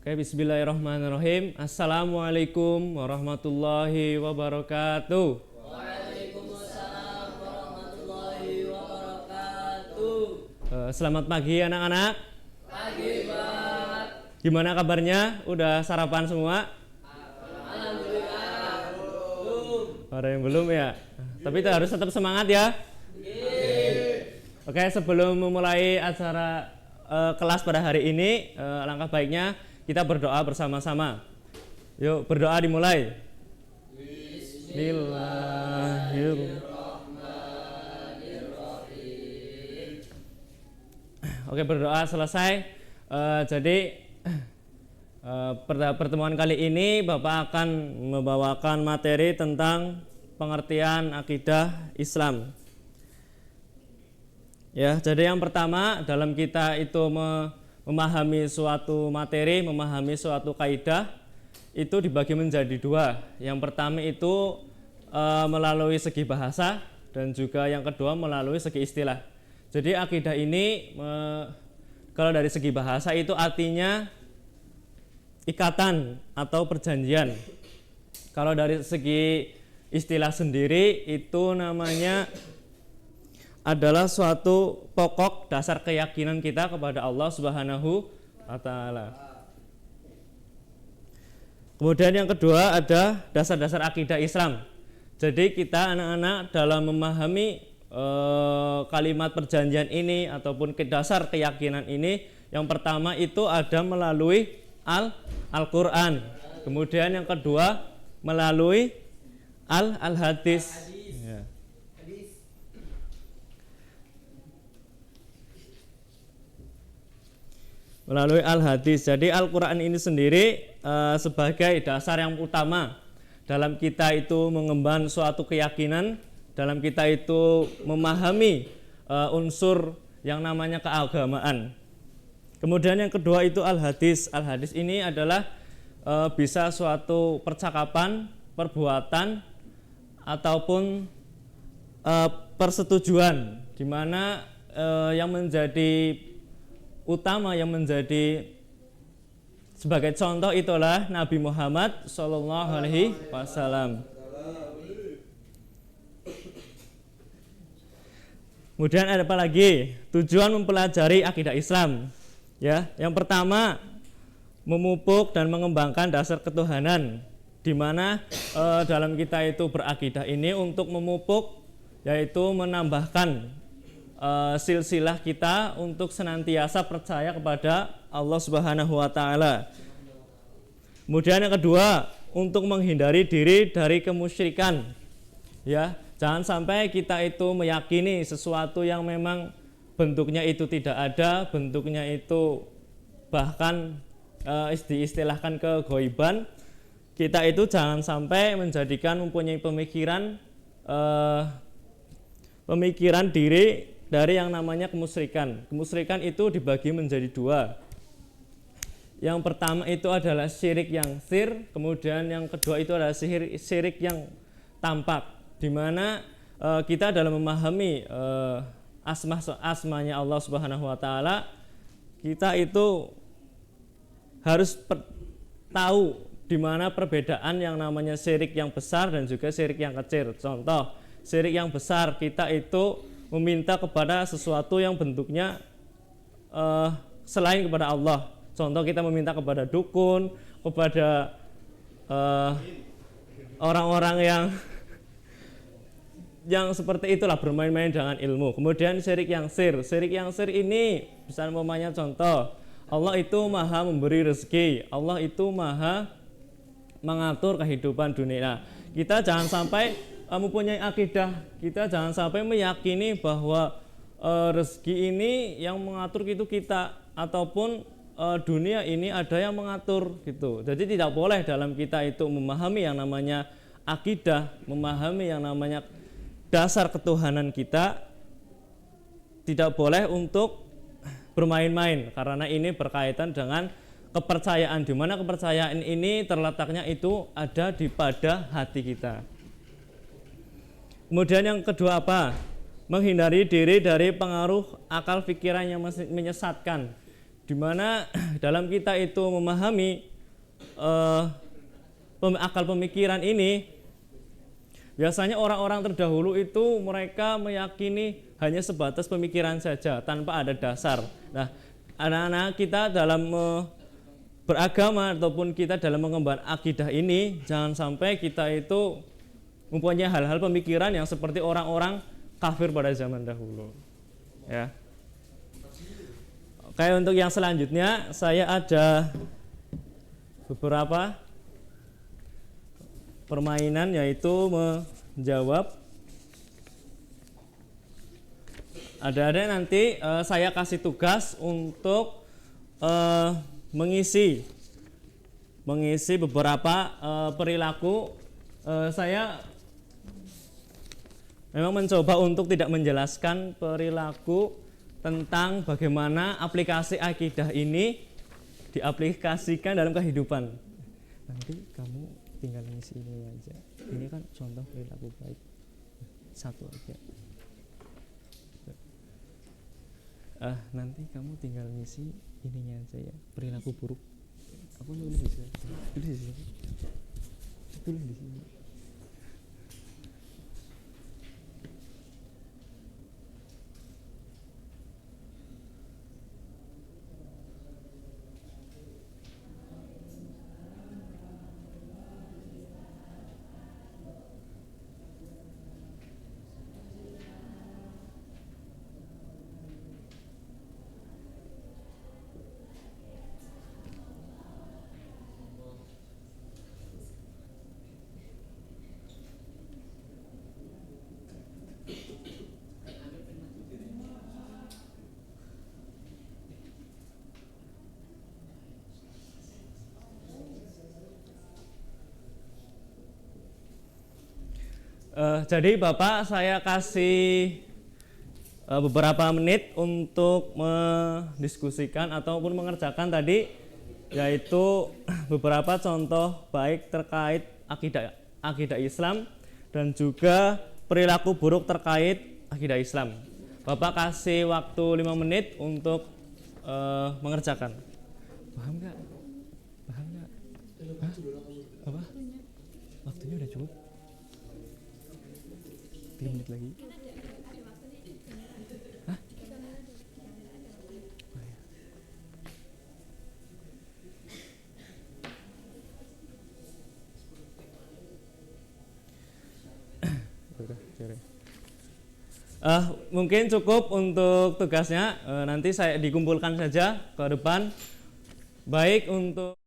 Oke, bismillahirrahmanirrahim. Assalamualaikum warahmatullahi wabarakatuh. Waalaikumsalam warahmatullahi wabarakatuh. Selamat pagi anak-anak. Pagi, Pak. Gimana kabarnya? Udah sarapan semua? Alhamdulillah. Belum. Ada yang belum ya? Tapi kita harus tetap semangat ya. Oke, sebelum memulai acara kelas pada hari ini, alangkah baiknya kita berdoa bersama-sama. Yuk, berdoa dimulai. Bismillahirrahmanirrahim. Oke, berdoa selesai. Jadi pada pertemuan kali ini Bapak akan membawakan materi tentang pengertian akidah Islam. Ya, jadi yang pertama dalam kita itu memahami suatu materi, memahami suatu kaidah itu dibagi menjadi dua. Yang pertama itu melalui segi bahasa dan juga yang kedua melalui segi istilah. Jadi akidah ini kalau dari segi bahasa itu artinya ikatan atau perjanjian. Kalau dari segi istilah sendiri itu namanya adalah suatu pokok dasar keyakinan kita kepada Allah Subhanahu wa taala. Kemudian yang kedua ada dasar-dasar akidah Islam. Jadi kita anak-anak dalam memahami kalimat perjanjian ini ataupun dasar keyakinan ini, yang pertama itu ada melalui Al-Qur'an. Kemudian yang kedua melalui Al-Hadis. Melalui Al-Hadis. Jadi Al-Quran ini sendiri sebagai dasar yang utama dalam kita itu mengemban suatu keyakinan, dalam kita itu memahami unsur yang namanya keagamaan. Kemudian yang kedua itu Al-Hadis. Al-Hadis ini adalah bisa suatu percakapan, perbuatan ataupun persetujuan, di mana yang menjadi utama, yang menjadi sebagai contoh itulah Nabi Muhammad Sallallahu Alaihi Wasallam. Kemudian ada apa lagi? Tujuan mempelajari akidah Islam. Ya, yang pertama memupuk dan mengembangkan dasar ketuhanan, di mana dalam kita itu berakidah ini untuk memupuk, yaitu menambahkan silsilah kita untuk senantiasa percaya kepada Allah Subhanahu wa taala. Kemudian yang kedua, untuk menghindari diri dari kemusyrikan. Ya, jangan sampai kita itu meyakini sesuatu yang memang bentuknya itu tidak ada, bentuknya itu bahkan diistilahkan kegoiban. Kita itu jangan sampai menjadikan mempunyai pemikiran diri dari yang namanya kemusyrikan. Kemusyrikan itu dibagi menjadi dua. Yang pertama itu adalah syirik yang sir, kemudian yang kedua itu adalah syirik yang tampak, di mana kita dalam memahami asmanya Allah Subhanahu wa taala, kita itu harus tahu di mana perbedaan yang namanya syirik yang besar dan juga syirik yang kecil. Contoh, syirik yang besar kita itu meminta kepada sesuatu yang bentuknya selain kepada Allah. Contoh, kita meminta kepada dukun, kepada orang-orang yang seperti itulah, bermain-main dengan ilmu. Kemudian syirik yang sir. Syirik yang sir ini bisa mempunyai contoh, Allah itu maha memberi rezeki, Allah itu maha mengatur kehidupan dunia. Nah, kita jangan sampai mempunyai akidah, kita jangan sampai meyakini bahwa rezeki ini yang mengatur itu kita, ataupun dunia ini ada yang mengatur gitu. Jadi tidak boleh dalam kita itu memahami yang namanya akidah, memahami yang namanya dasar ketuhanan kita, tidak boleh untuk bermain-main, karena ini berkaitan dengan kepercayaan, di mana kepercayaan ini terletaknya itu ada di pada hati kita. Kemudian yang kedua apa? Menghindari diri dari pengaruh akal pikiran yang menyesatkan. dimana dalam kita itu memahami akal pemikiran ini, biasanya orang-orang terdahulu itu mereka meyakini hanya sebatas pemikiran saja tanpa ada dasar. Nah, anak-anak kita dalam beragama ataupun kita dalam mengemban akidah ini, jangan sampai kita itu mempunyai hal-hal pemikiran yang seperti orang-orang kafir pada zaman dahulu. Ya. Kayak untuk yang selanjutnya, saya ada beberapa permainan, yaitu menjawab. Ada nanti saya kasih tugas untuk mengisi beberapa perilaku. Saya memang mencoba untuk tidak menjelaskan perilaku tentang bagaimana aplikasi akidah ini diaplikasikan dalam kehidupan. Nanti kamu tinggal ngisi ini aja. Ini kan contoh perilaku baik. Satu aja. Nanti kamu tinggal ngisi ininya aja ya. Perilaku buruk. Aku nulis di sini. Tulis di sini. Jadi Bapak, saya kasih beberapa menit untuk mendiskusikan ataupun mengerjakan tadi, yaitu beberapa contoh baik terkait akidah Islam dan juga perilaku buruk terkait akidah Islam. Bapak kasih waktu 5 menit untuk mengerjakan. Paham nggak? Paham nggak? Apa? Waktunya udah cukup? 3 menit lagi. Hah? Mungkin cukup untuk tugasnya. Nanti saya dikumpulkan saja ke depan. Baik untuk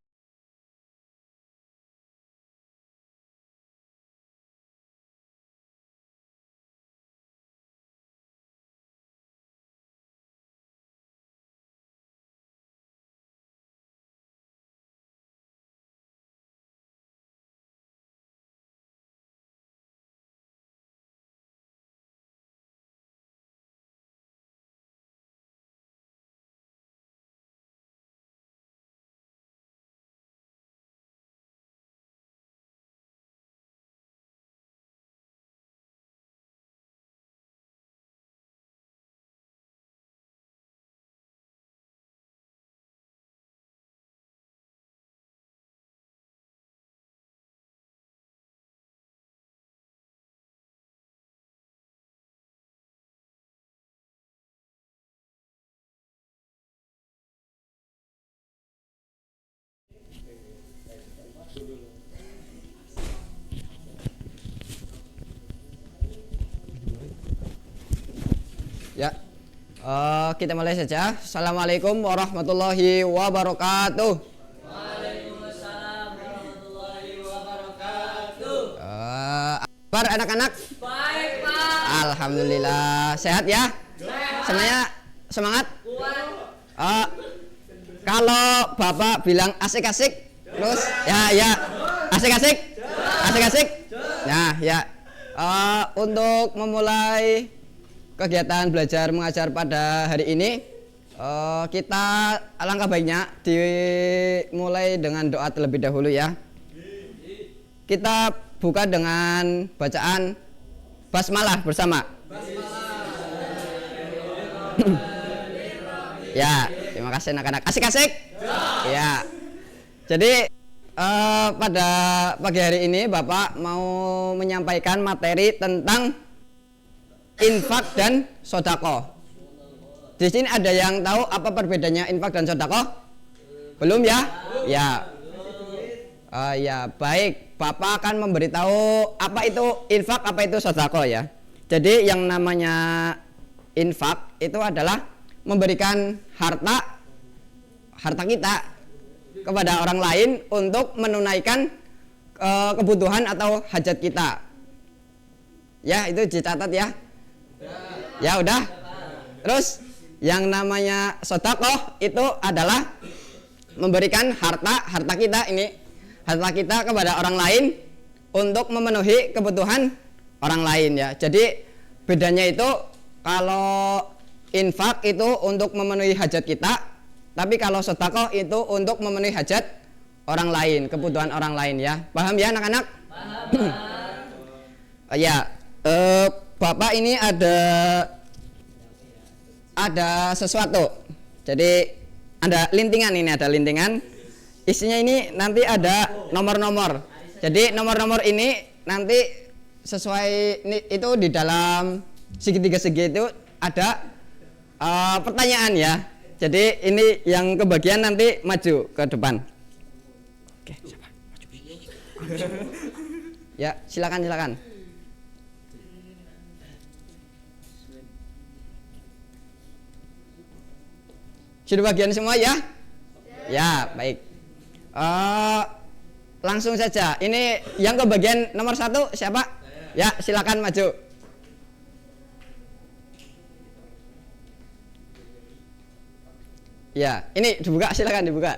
Ya, kita mulai saja. Assalamualaikum warahmatullahi wabarakatuh. Waalaikumsalam warahmatullahi wabarakatuh. Kabar anak-anak? Baik, Pak. Alhamdulillah. Sehat ya? Semuanya semangat? Kuat. Kalau Bapak bilang asik-asik, terus ya asik-asik, asik-asik. Nah ya, untuk memulai kegiatan belajar mengajar pada hari ini, kita alangkah baiknya dimulai dengan doa terlebih dahulu ya. Kita buka dengan bacaan basmalah bersama. Ya. Terima kasih anak-anak. Asik-asik? Ya. Jadi pada pagi hari ini Bapak mau menyampaikan materi tentang infak dan sodako. Di sini ada yang tahu apa perbedaannya infak dan sodako? Belum ya? Ya. Ya, baik. Bapak akan memberitahu apa itu infak, apa itu sodako ya. Jadi yang namanya infak itu adalah memberikan harta kita kepada orang lain untuk menunaikan kebutuhan atau hajat kita. Ya, itu dicatat ya. Ya udah. Terus yang namanya sedekah itu adalah memberikan harta kita kepada orang lain untuk memenuhi kebutuhan orang lain ya. Jadi bedanya itu kalau infak itu untuk memenuhi hajat kita, tapi kalau sedekah itu untuk memenuhi hajat orang lain, kebutuhan orang lain ya. Paham ya anak-anak? Paham. Ya, Bapak ini ada sesuatu. Jadi ada lintingan. Isinya ini nanti ada nomor-nomor. Jadi nomor-nomor ini nanti sesuai itu di dalam segitiga segi itu ada pertanyaan ya. Jadi ini yang kebagian nanti maju ke depan. Oke, siapa? Maju. Ya, silakan. Sudah bagian semua ya? Ya, baik. Langsung saja. Ini yang kebagian nomor 1 siapa? Ya, silakan maju. Ya, ini silakan dibuka.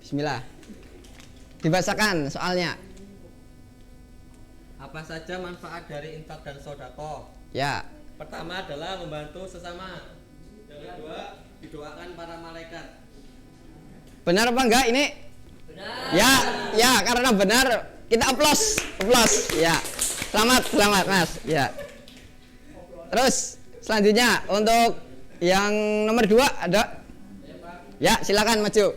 Bismillah. Dibacakan soalnya. Apa saja manfaat dari infak dan sodako? Ya. Pertama adalah membantu sesama. Yang kedua, didoakan para malaikat. Benar apa enggak ini? Benar. Ya, karena benar kita aplaus. Ya. Selamat Mas. Ya. Terus selanjutnya untuk yang nomor 2 ada? Ya, silakan maju.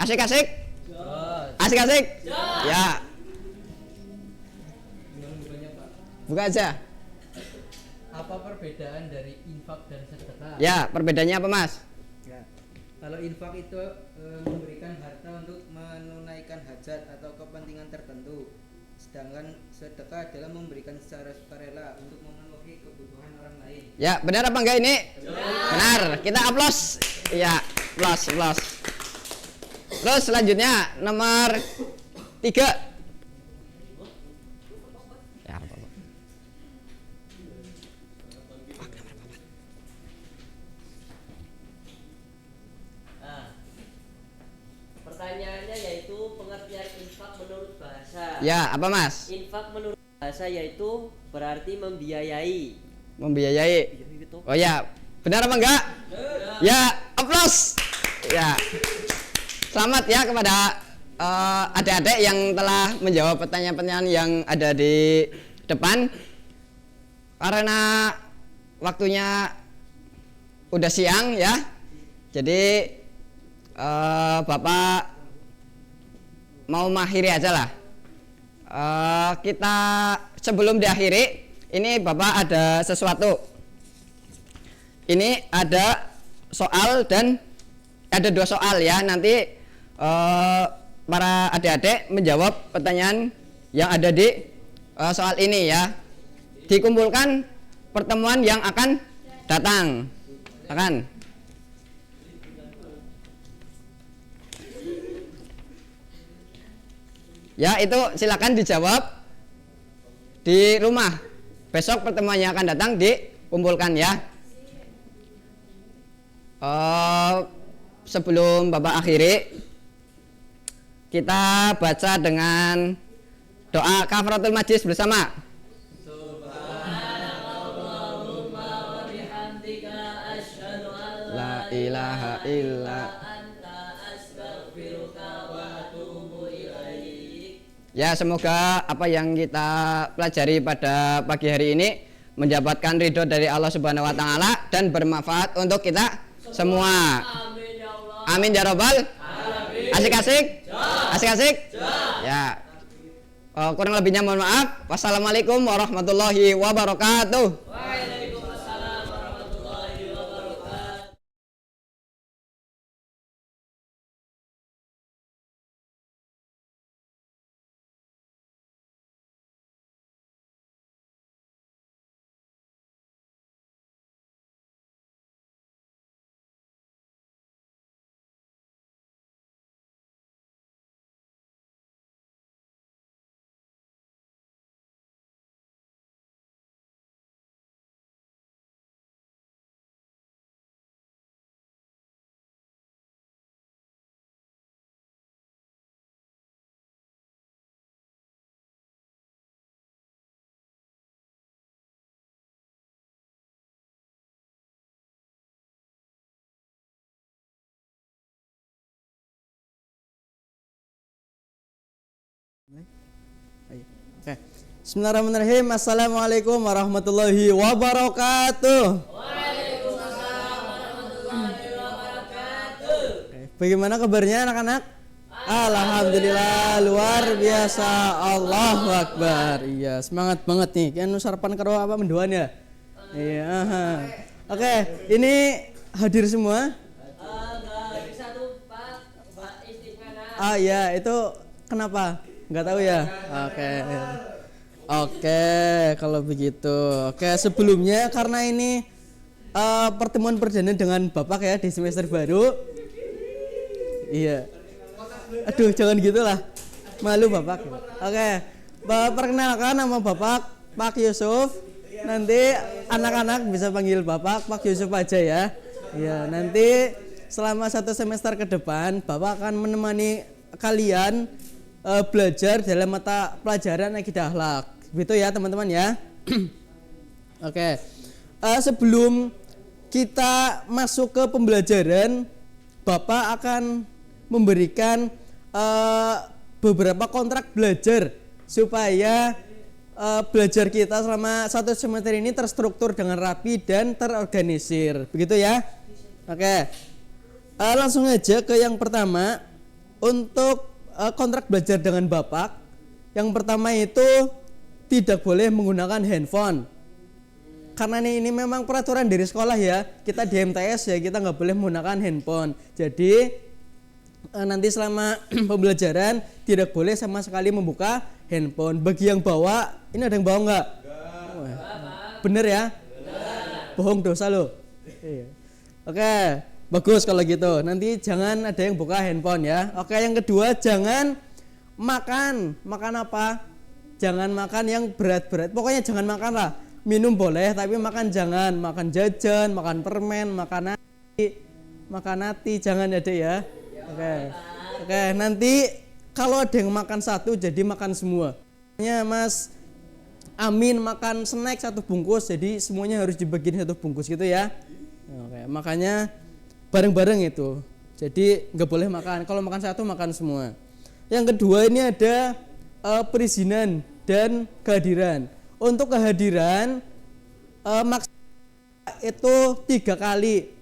Asik-asik? Ya. Buka aja. Apa perbedaan dari infak dan sedekah? Ya, perbedaannya apa Mas? Ya. Kalau infak itu memberikan harta untuk menunaikan hajat atau kepentingan tertentu. Sedangkan sedekah adalah memberikan secara sukarela untuk memenuhi kebutuhan orang lain. Ya, benar apa enggak ini? Benar. Kita aplaus. Ya, aplaus. Terus selanjutnya nomor 3. Ya, apa? Pertanyaannya yaitu pengertian infak menurut bahasa. Ya, apa Mas? Infak menurut bahasa yaitu berarti membiayai. Membiayai. Oh ya, benar apa enggak? Ya, aplaus. Ya. Selamat ya kepada adik-adik yang telah menjawab pertanyaan-pertanyaan yang ada di depan. Karena waktunya udah siang ya. Jadi Bapak mau mengakhiri aja lah. Kita sebelum diakhiri, ini Bapak ada sesuatu. Ini ada soal dan ada 2 soal ya. Nanti para adik-adik menjawab pertanyaan yang ada di soal ini ya. Dikumpulkan pertemuan yang akan datang. Ya, itu silakan dijawab di rumah. Besok pertemuan yang akan datang dikumpulkan ya. Sebelum Bapak akhiri, kita baca dengan doa kafaratul majlis bersama. Subhanallahumma wa bihamdika asyhadu an La ilaha illa. anta astaghfiruka wa atubu ilaik. Ya, semoga apa yang kita pelajari pada pagi hari ini mendapatkan ridho dari Allah Subhanahu wa taala dan bermanfaat untuk kita semua. Amin ya robbal. Asik-asik? Asik-asik? Ya. Kurang lebihnya mohon maaf. Wassalamualaikum warahmatullahi wabarakatuh. Oke. Bismillahirrahmanirrahim. Assalamualaikum warahmatullahi wabarakatuh. Waalaikumsalam warahmatullahi wabarakatuh. Bagaimana kabarnya anak-anak? Alhamdulillah luar biasa. Allahu Akbar. Iya, semangat banget nih. Kan sarapan karo apa mendoan ya? Iya. Oke, ini hadir semua? Enggak bisa tuh Pak Istiqomah. Ya, itu kenapa? Nggak tahu ya? Oke, kalau begitu. Oke, sebelumnya karena ini pertemuan perdana dengan Bapak ya di semester baru. Iya. Aduh, jangan gitulah. Malu Bapak. Oke. Perkenalkan nama Bapak Pak Yusuf. Nanti anak-anak bisa panggil Bapak Pak Yusuf aja ya. Iya, nanti selama 1 semester ke depan Bapak akan menemani kalian belajar dalam mata pelajaran akidah akhlak. Begitu ya teman-teman ya. Oke. Sebelum kita masuk ke pembelajaran, Bapak akan memberikan beberapa kontrak belajar supaya belajar kita selama 1 semester ini terstruktur dengan rapi dan terorganisir. Begitu ya. Oke. Langsung aja ke yang pertama. Untuk kontrak belajar dengan Bapak, yang pertama itu tidak boleh menggunakan handphone. Karena ini memang peraturan dari sekolah ya. Kita di MTS ya, kita nggak boleh menggunakan handphone. Jadi nanti selama pembelajaran tidak boleh sama sekali membuka handphone. Bagi yang bawa, ini ada yang bawa nggak? Bener ya? Bohong dosa loh. Oke. Bagus kalau gitu. Nanti jangan ada yang buka handphone ya. Oke, yang kedua jangan makan. Makan apa? Jangan makan yang berat-berat. Pokoknya jangan makan lah. Minum boleh tapi makan jangan. Makan jajan, makan permen, makan nasi, jangan ada ya. Oke, nanti kalau ada yang makan satu jadi makan semua. Mas Amin makan snack 1 bungkus, jadi semuanya harus dibagiin 1 bungkus gitu ya. Oke, makanya bareng-bareng itu. Jadi nggak boleh makan. Kalau makan satu makan semua. Yang kedua ini ada perizinan dan kehadiran. Untuk kehadiran maksimal itu 3 kali.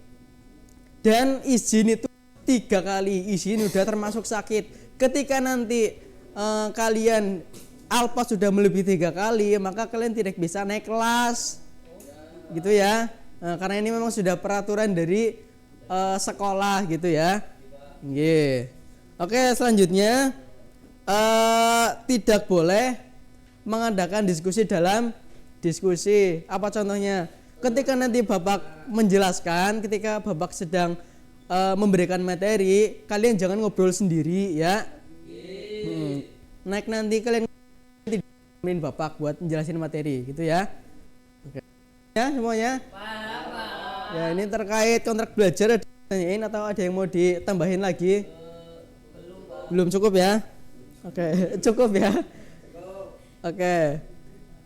Dan izin itu 3 kali. Izin udah termasuk sakit. Ketika nanti kalian alpa sudah melebihi 3 kali, maka kalian tidak bisa naik kelas. Gitu ya. Karena ini memang sudah peraturan dari sekolah gitu ya. Oke, selanjutnya tidak boleh mengadakan diskusi dalam diskusi. Apa contohnya? Ketika nanti Bapak menjelaskan, ketika Bapak sedang memberikan materi, kalian jangan ngobrol sendiri ya. Naik nanti kalian temenin Bapak buat menjelasin materi gitu ya. Oke. Ya semuanya. Ya, ini terkait kontrak belajar ada yang tanyain atau ada yang mau ditambahin lagi? Belum cukup ya? Oke, cukup ya? Oke.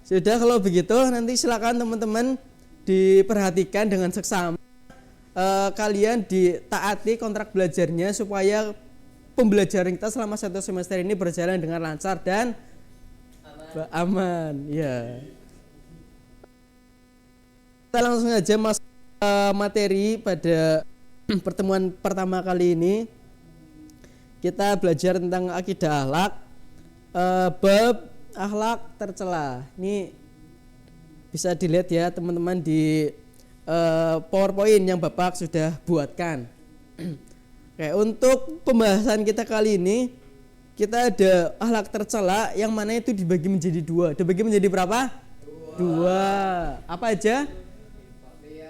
Sudah kalau begitu nanti silakan teman-teman diperhatikan dengan seksama. Kalian ditaati kontrak belajarnya supaya pembelajaran kita selama 1 semester ini berjalan dengan lancar dan aman. Ya. Kita langsung aja masuk materi pada pertemuan pertama kali ini. Kita belajar tentang akidah akhlak, bab akhlak tercela. Ini bisa dilihat ya teman-teman di PowerPoint yang Bapak sudah buatkan. Oke, untuk pembahasan kita kali ini kita ada akhlak tercela yang mana itu dibagi menjadi dua. Dibagi menjadi berapa? Dua. Apa aja?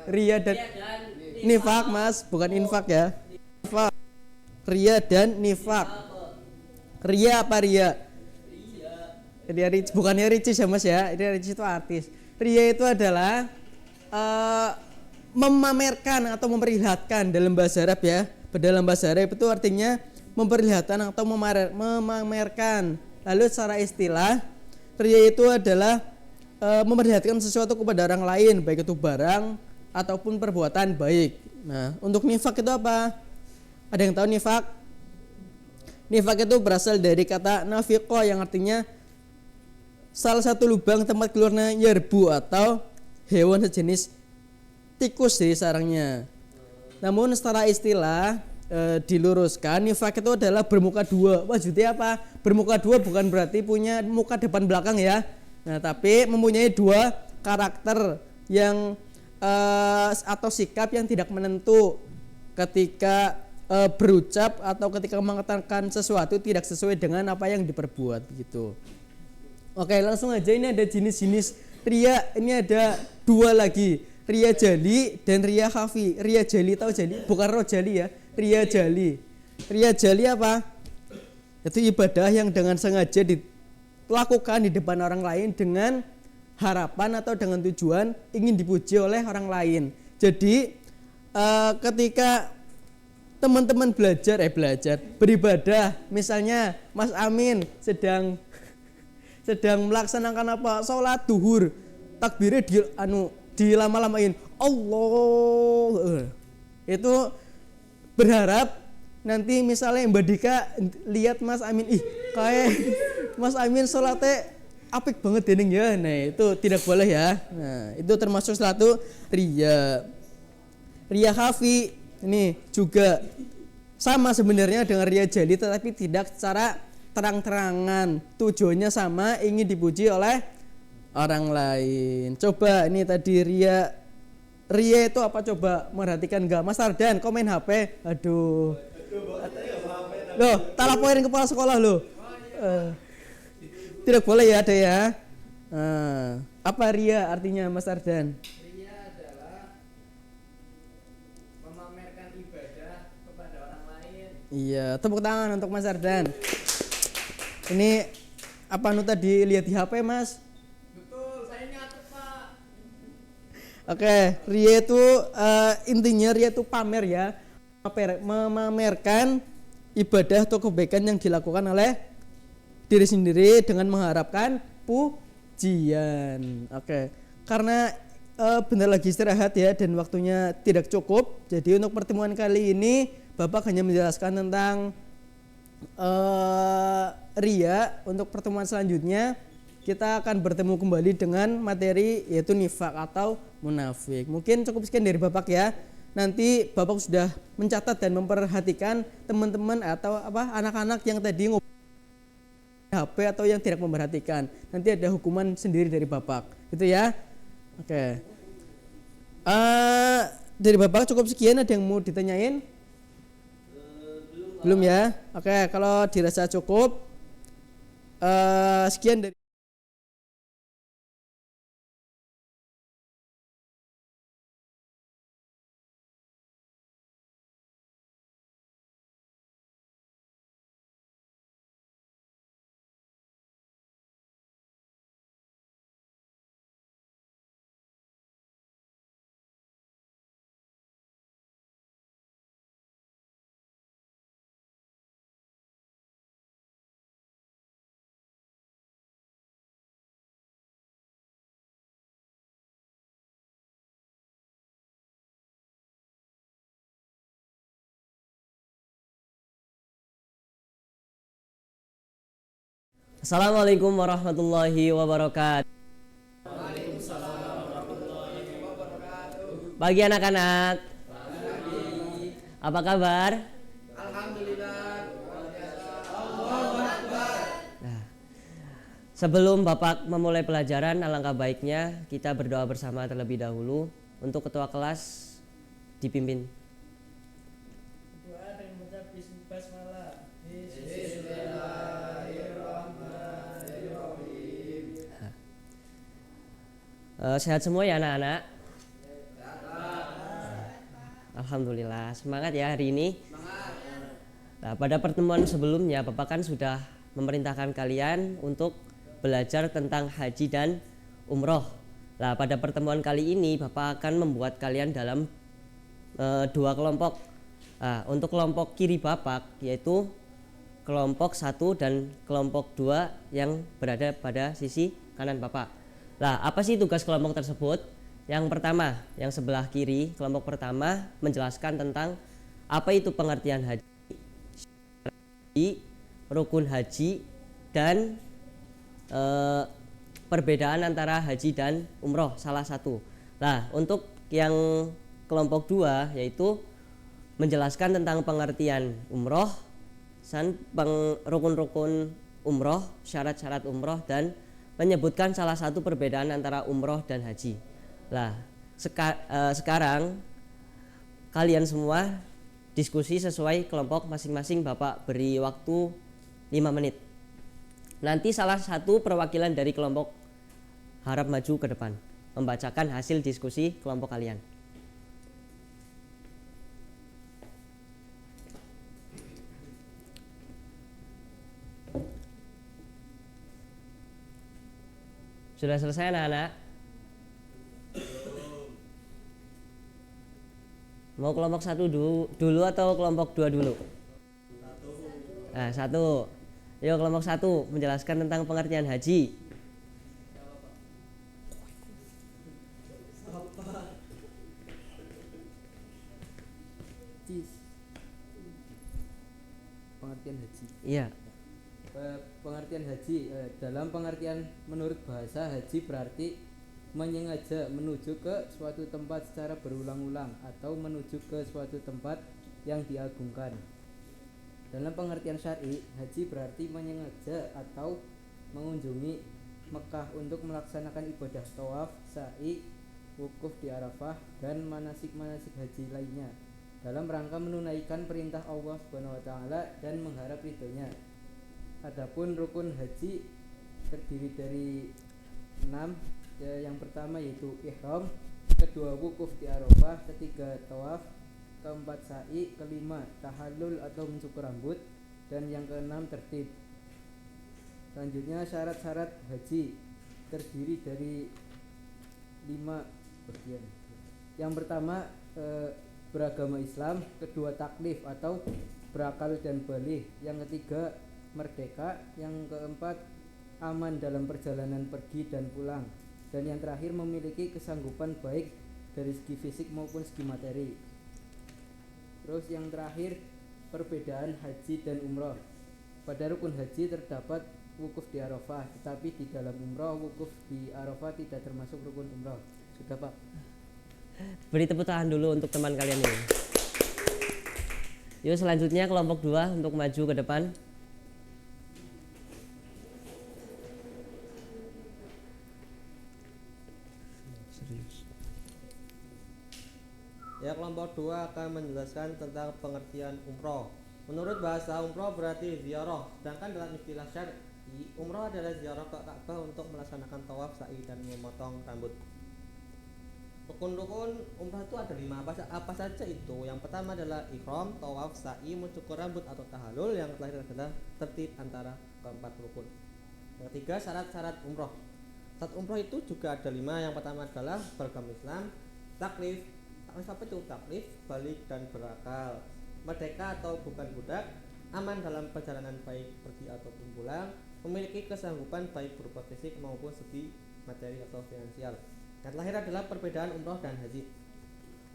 Ria dan nifak, Mas, bukan infak ya. Nifak. Ria dan nifak. Ria apa ria? Ria Ricis, bukannya Ricis ya Mas ya. Ria Ricis itu artis. Ria itu adalah memamerkan atau memperlihatkan dalam bahasa Arab ya. Dalam bahasa Arab itu artinya memperlihatkan atau memamerkan. Lalu secara istilah, ria itu adalah memperlihatkan sesuatu kepada orang lain, baik itu barang ataupun perbuatan baik. Nah, untuk nifak itu apa? Ada yang tahu nifak? Nifak itu berasal dari kata nafiqah yang artinya salah satu lubang tempat keluarnya yerbu atau hewan sejenis tikus dari sarangnya. Namun secara istilah diluruskan, nifak itu adalah bermuka dua. Maksudnya apa? Bermuka dua bukan berarti punya muka depan belakang ya. Nah, tapi mempunyai dua karakter yang atau sikap yang tidak menentu ketika berucap atau ketika mengatakan sesuatu tidak sesuai dengan apa yang diperbuat begitu. Oke, langsung aja, ini ada jenis-jenis ria. Ini ada dua lagi, ria jali dan ria khafi. Ria jali, tahu jali? Bukan roh jali ya, ria jali. Ria jali apa? Itu ibadah yang dengan sengaja dilakukan di depan orang lain dengan harapan atau dengan tujuan ingin dipuji oleh orang lain. Jadi ketika teman-teman beribadah, misalnya Mas Amin sedang melaksanakan apa? Sholat duhur, takbirnya dilama-lamain, Allah. Itu berharap nanti misalnya Mbak Dika lihat Mas Amin, kayak Mas Amin sholatnya apik banget dening ya. Nah, itu tidak boleh ya. Nah, itu termasuk satu ria. Ria khafi ini juga sama sebenarnya dengan ria jali, tetapi tidak secara terang-terangan. Tujuannya sama, ingin dipuji oleh orang lain. Coba ini tadi ria itu apa coba? Merhatikan enggak? Mas Ardan komen HP. Aduh. Loh, tak laporin kepala sekolah loh. Tidak boleh ya ada ya. Apa ria artinya Mas Ardan? Ria adalah memamerkan ibadah kepada orang lain. Iya, tepuk tangan untuk Mas Ardan. Ini apa tadi lihat di HP Mas? Betul, saya nyatet Pak. Oke, ria itu intinya ria itu pamer ya. Memamerkan ibadah atau kebaikan yang dilakukan oleh diri sendiri dengan mengharapkan pujian. Oke. Karena bentar lagi istirahat ya dan waktunya tidak cukup. Jadi untuk pertemuan kali ini Bapak hanya menjelaskan tentang ria. Untuk pertemuan selanjutnya kita akan bertemu kembali dengan materi yaitu nifak atau munafik. Mungkin cukup sekian dari Bapak ya. Nanti Bapak sudah mencatat dan memperhatikan teman-teman atau anak-anak yang tadi HP atau yang tidak memperhatikan. Nanti ada hukuman sendiri dari Bapak. Gitu ya. Oke. Dari Bapak cukup sekian, ada yang mau ditanyain? Belum ya? Oke, kalau dirasa cukup sekian dari Assalamualaikum warahmatullahi wabarakatuh. Pagi anak-anak. Apa kabar? Nah, sebelum Bapak memulai pelajaran, alangkah baiknya kita berdoa bersama terlebih dahulu. Untuk ketua kelas dipimpin. Doa dengan mengucap bismillah. Sehat semua ya anak-anak? Alhamdulillah, semangat ya hari ini. Nah, pada pertemuan sebelumnya Bapak kan sudah memerintahkan kalian untuk belajar tentang haji dan umroh. Nah, pada pertemuan kali ini Bapak akan membuat kalian dalam dua kelompok. Nah, untuk kelompok kiri Bapak yaitu kelompok 1 dan kelompok 2 yang berada pada sisi kanan Bapak. Nah, apa sih tugas kelompok tersebut? Yang pertama, yang sebelah kiri, kelompok pertama menjelaskan tentang apa itu pengertian haji, rukun haji, dan perbedaan antara haji dan umroh salah satu. Nah, untuk yang kelompok 2 yaitu menjelaskan tentang pengertian umroh, rukun-rukun umroh, syarat-syarat umroh, dan menyebutkan salah satu perbedaan antara umroh dan haji. Nah, sekarang kalian semua diskusi sesuai kelompok masing-masing. Bapak beri waktu 5 menit. Nanti salah satu perwakilan dari kelompok harap maju ke depan membacakan hasil diskusi kelompok kalian. Sudah selesai anak-anak? Mau kelompok 1 dulu atau kelompok 2 dulu? Nah, 1. Yuk kelompok 1 menjelaskan tentang pengertian haji. Pengertian haji. Iya. Pengertian haji dalam pengertian menurut bahasa, haji berarti menyengaja menuju ke suatu tempat secara berulang-ulang atau menuju ke suatu tempat yang diagungkan. Dalam pengertian syar'i, haji berarti menyengaja atau mengunjungi Mekah untuk melaksanakan ibadah tawaf, sa'i, wukuf di Arafah, dan manasik-manasik haji lainnya dalam rangka menunaikan perintah Allah Subhanahu wa taala dan mengharap ridhonya. Adapun rukun haji terdiri dari 6. Yang pertama yaitu ihram, kedua wukuf di Arafah, ketiga tawaf, keempat sa'i, kelima tahallul atau mencukur rambut, dan yang keenam tertib. Selanjutnya syarat-syarat haji terdiri dari 5 bagian. Yang pertama beragama Islam, kedua taklif atau berakal dan baligh, yang ketiga merdeka, yang keempat aman dalam perjalanan pergi dan pulang, dan yang terakhir memiliki kesanggupan baik dari segi fisik maupun segi materi. Terus yang terakhir perbedaan haji dan umroh. Pada rukun haji terdapat wukuf di Arafah, tetapi di dalam umroh wukuf di Arafah tidak termasuk rukun umroh. Sudah Pak? Beri tepuk tangan dulu untuk teman kalian ini. Yuk selanjutnya kelompok 2 untuk maju ke depan. Ya, kelompok 2 akan menjelaskan tentang pengertian umroh. Menurut bahasa, umroh berarti ziarah, sedangkan dalam istilah syar'i, umroh adalah ziarah ke Ka'bah untuk melaksanakan tawaf, sa'i, dan memotong rambut. Rukun-rukun umroh itu ada 5. Apa saja itu? Yang pertama adalah ihram, tawaf, sa'i, mencukur rambut atau tahallul. Yang terakhir adalah tertib antara keempat rukun. Yang ketiga, syarat-syarat umroh. Syarat umroh itu juga ada 5. Yang pertama adalah beragama Islam, taklif. Apa itu taklif? Balik dan berakal, merdeka atau bukan budak, aman dalam perjalanan baik pergi ataupun pulang, memiliki kesanggupan baik berupa fisik maupun segi materi atau finansial. Yang terakhir adalah perbedaan umroh dan haji.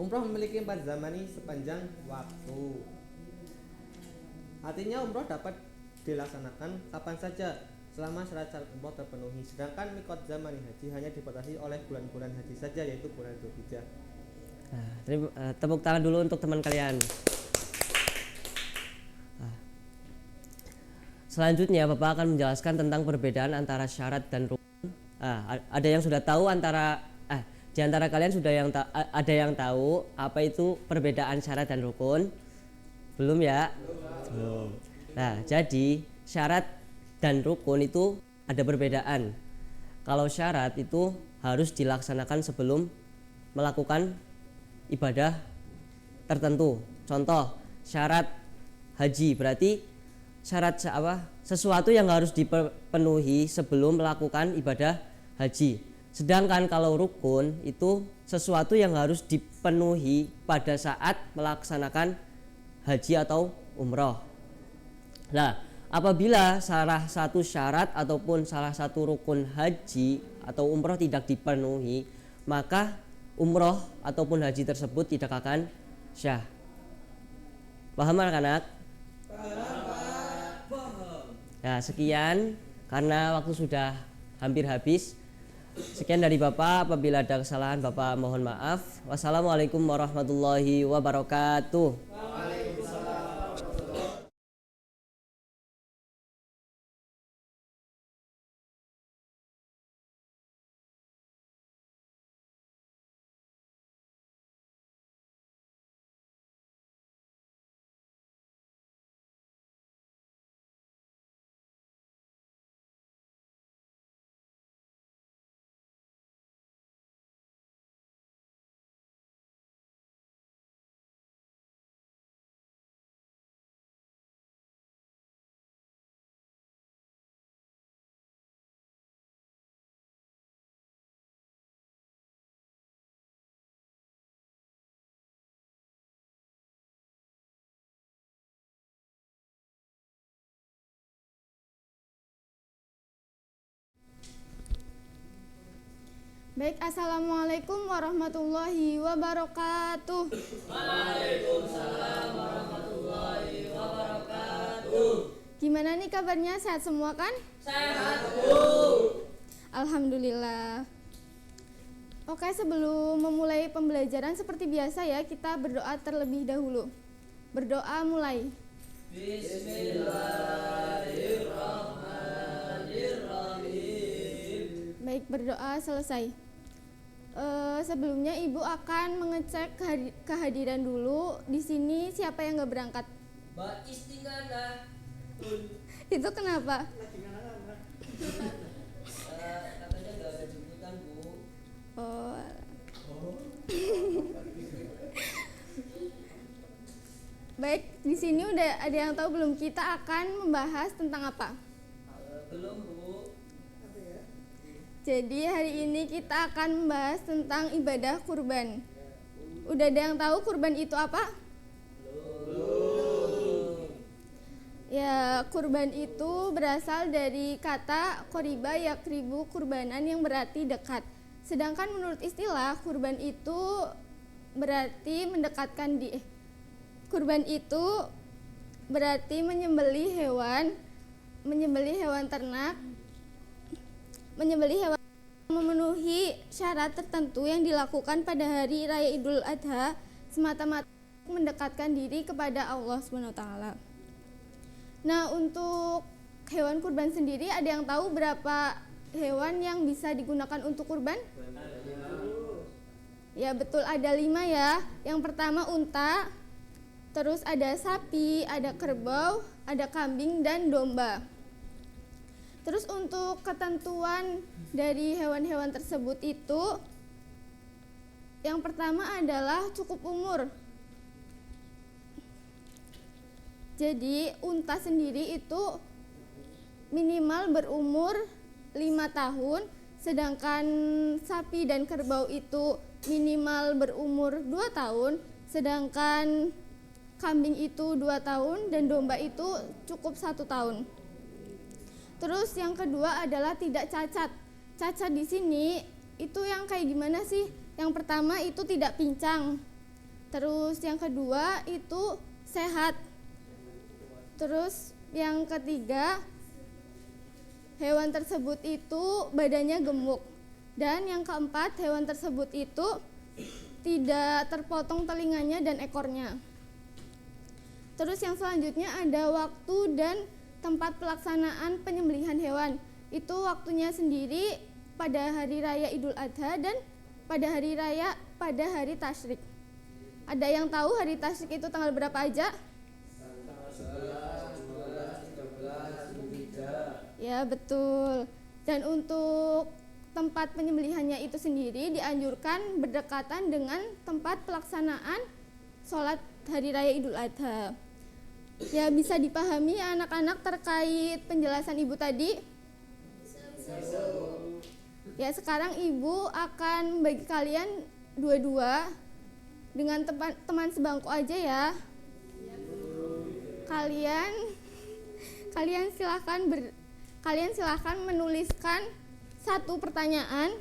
Umroh memiliki 4 zamani sepanjang waktu. Artinya umroh dapat dilaksanakan kapan saja selama syarat-syarat umroh terpenuhi. Sedangkan mikot zamani haji hanya dibatasi oleh bulan-bulan haji saja, yaitu bulan Dzulhijjah. Tepuk tangan dulu untuk teman kalian. Selanjutnya Bapak akan menjelaskan tentang perbedaan antara syarat dan rukun. Ada yang sudah tahu di antara kalian ada yang tahu apa itu perbedaan syarat dan rukun? Belum ya? Belum. Nah, jadi syarat dan rukun itu ada perbedaan. Kalau syarat itu harus dilaksanakan sebelum melakukan ibadah tertentu. Contoh, syarat haji berarti syarat sesuatu yang harus dipenuhi sebelum melakukan ibadah haji. Sedangkan kalau rukun itu sesuatu yang harus dipenuhi pada saat melaksanakan haji atau umroh. Nah, apabila salah satu syarat ataupun salah satu rukun haji atau umroh tidak dipenuhi, maka umroh ataupun haji tersebut tidak akan syah. Paham anak-anak? Ya, sekian karena waktu sudah hampir habis. Sekian dari Bapak, apabila ada kesalahan Bapak mohon maaf. Wassalamualaikum warahmatullahi wabarakatuh. Baik, assalamualaikum warahmatullahi wabarakatuh. Waalaikumsalam warahmatullahi wabarakatuh. Gimana nih kabarnya? Sehat semua kan? Sehat, Alhamdulillah. Oke, sebelum memulai pembelajaran seperti biasa ya, kita berdoa terlebih dahulu. Berdoa mulai. Bismillahirrahmanirrahim. Baik, berdoa selesai. Sebelumnya Ibu akan mengecek kehadiran dulu. Di sini siapa yang nggak berangkat? Mbak Istingana. Itu kenapa? Katanya nggak ada jemputan, Bu. Oh. Baik, di sini udah ada yang tahu belum? Kita akan membahas tentang apa? Belum, Bu. Jadi hari ini kita akan membahas tentang ibadah kurban. Udah ada yang tahu kurban itu apa? Belum. Ya, kurban itu berasal dari kata qoriba yakribu kurbanan yang berarti dekat. Sedangkan menurut istilah kurban itu berarti mendekatkan kurban itu berarti menyembelih hewan ternak, menyembelih hewan memenuhi syarat tertentu yang dilakukan pada hari raya Idul Adha semata-mata mendekatkan diri kepada Allah SWT. Nah, untuk hewan kurban sendiri, ada yang tahu berapa hewan yang bisa digunakan untuk kurban? Ya betul, ada 5 ya. Yang pertama unta, terus ada sapi, ada kerbau, ada kambing, dan domba. Terus untuk ketentuan dari hewan-hewan tersebut itu, yang pertama adalah cukup umur. Jadi unta sendiri itu minimal berumur 5 tahun, sedangkan sapi dan kerbau itu minimal berumur 2 tahun, sedangkan kambing itu 2 tahun dan domba itu cukup 1 tahun. Terus yang kedua adalah tidak cacat. Cacat di sini itu yang kayak gimana sih? Yang pertama itu tidak pincang. Terus yang kedua itu sehat. Terus yang ketiga, hewan tersebut itu badannya gemuk. Dan yang keempat, hewan tersebut itu tidak terpotong telinganya dan ekornya. Terus yang selanjutnya ada waktu dan tempat pelaksanaan penyembelihan hewan. Itu waktunya sendiri pada hari raya Idul Adha dan pada hari tasyrik. Ada yang tahu hari tasyrik itu tanggal berapa aja? Ya, betul. Dan untuk tempat penyembelihannya itu sendiri dianjurkan berdekatan dengan tempat pelaksanaan sholat hari raya Idul Adha. Ya, bisa dipahami ya anak-anak terkait penjelasan ibu tadi? Ya, sekarang ibu akan bagi kalian dua-dua dengan teman sebangku aja ya. Kalian silahkan menuliskan satu pertanyaan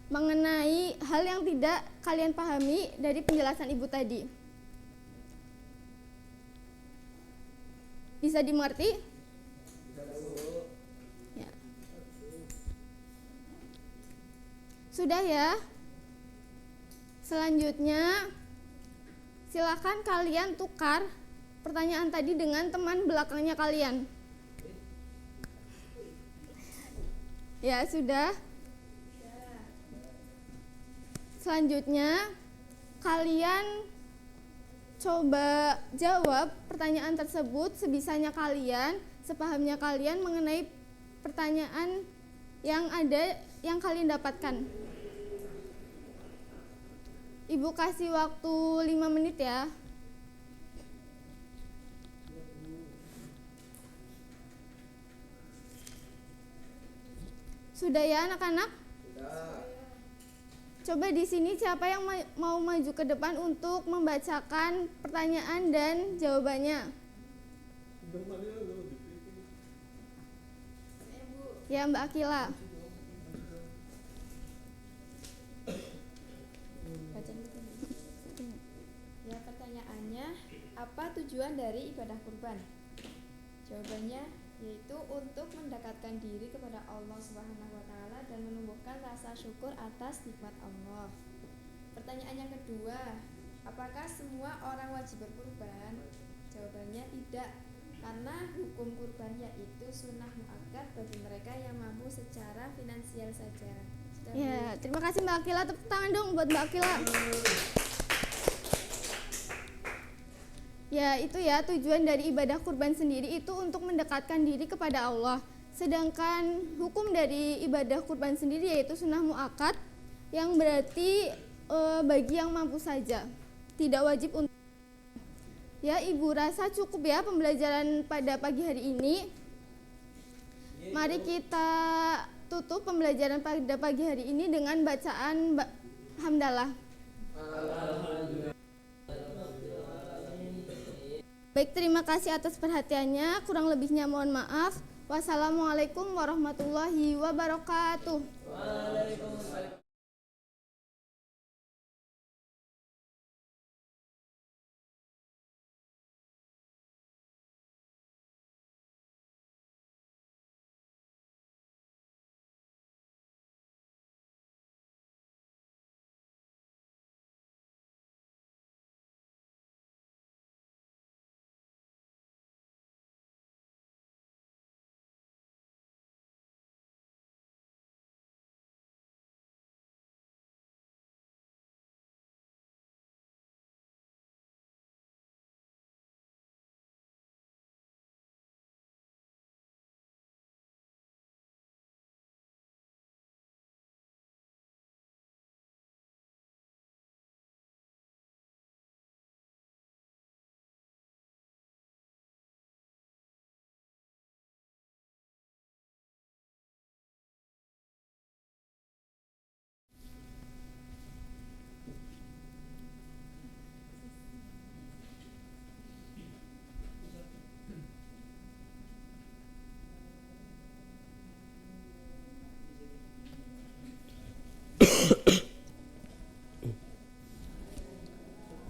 mengenai hal yang tidak kalian pahami dari penjelasan ibu tadi. Bisa dimengerti? Ya. Sudah ya. Selanjutnya, silakan kalian tukar pertanyaan tadi dengan teman belakangnya kalian. Ya, sudah. Selanjutnya, kalian coba jawab pertanyaan tersebut sebisanya kalian, sepahamnya kalian mengenai pertanyaan yang kalian dapatkan. Ibu kasih waktu 5 menit ya. Sudah ya anak-anak? Coba di sini siapa yang mau maju ke depan untuk membacakan pertanyaan dan jawabannya? Ya, Mbak Akila. Ya, pertanyaannya, apa tujuan dari ibadah kurban? Jawabannya yaitu untuk mendekatkan diri kepada Allah Subhanahu wa taala dan menumbuhkan rasa syukur atas nikmat Allah. Pertanyaan yang kedua, apakah semua orang wajib berkurban? Jawabannya tidak, karena hukum kurban yaitu sunnah muakkad bagi mereka yang mampu secara finansial saja. Ya, terima kasih Mbak Akila. Tepuk tangan dong buat Mbak Akila. Ya, itu ya tujuan dari ibadah kurban sendiri itu untuk mendekatkan diri kepada Allah. Sedangkan hukum dari ibadah kurban sendiri yaitu sunnah muakkad, yang berarti bagi yang mampu saja, tidak wajib untuk. Ya, Ibu rasa cukup ya pembelajaran pada pagi hari ini. Mari kita tutup pembelajaran pada pagi hari ini dengan bacaan hamdalah. Baik, terima kasih atas perhatiannya. Kurang lebihnya mohon maaf. Wassalamualaikum warahmatullahi wabarakatuh. Waalaikumsalam.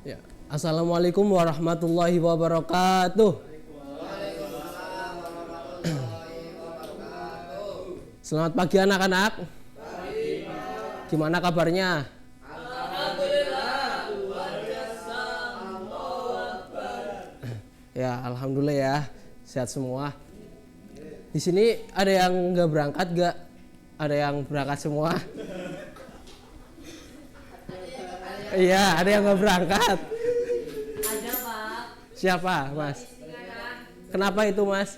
Ya. Assalamualaikum warahmatullahi wabarakatuh. Selamat pagi anak-anak. Gimana kabarnya? Alhamdulillah. Ya, alhamdulillah ya, sehat semua. Di sini ada yang nggak berangkat nggak? Ada yang berangkat semua? Iya, ada yang nggak berangkat. Ada Pak. Siapa, Mas? Kenapa itu, Mas?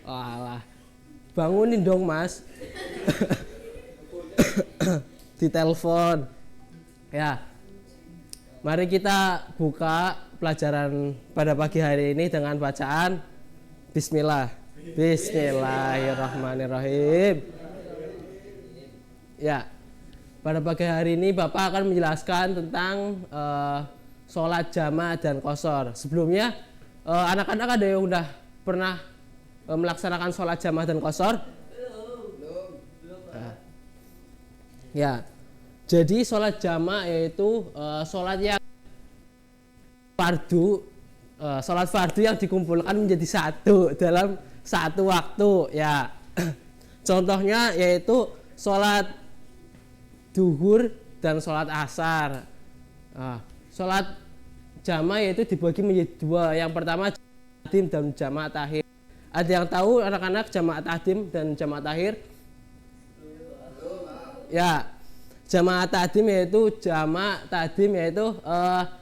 Walah, bangunin dong, Mas. Ditelepon. Ya, mari kita buka pelajaran pada pagi hari ini dengan bacaan Bismillah. Bismillahirrahmanirrahim. Ya, pada pagi hari ini Bapak akan menjelaskan tentang sholat jamaah dan qashar. Sebelumnya, anak-anak ada yang udah pernah melaksanakan sholat jamaah dan qashar? Belum. Ya, jadi sholat jamaah yaitu sholat yang fardu, sholat fardu yang dikumpulkan menjadi satu dalam satu waktu. Ya, contohnya yaitu sholat duhur dan sholat asar. Sholat jamaah yaitu dibagi menjadi dua. Yang pertama tahdim dan jamaah takhir. Ada yang tahu anak-anak jamaah tahdim dan jamaah takhir? Ya, jamaah tahdim yaitu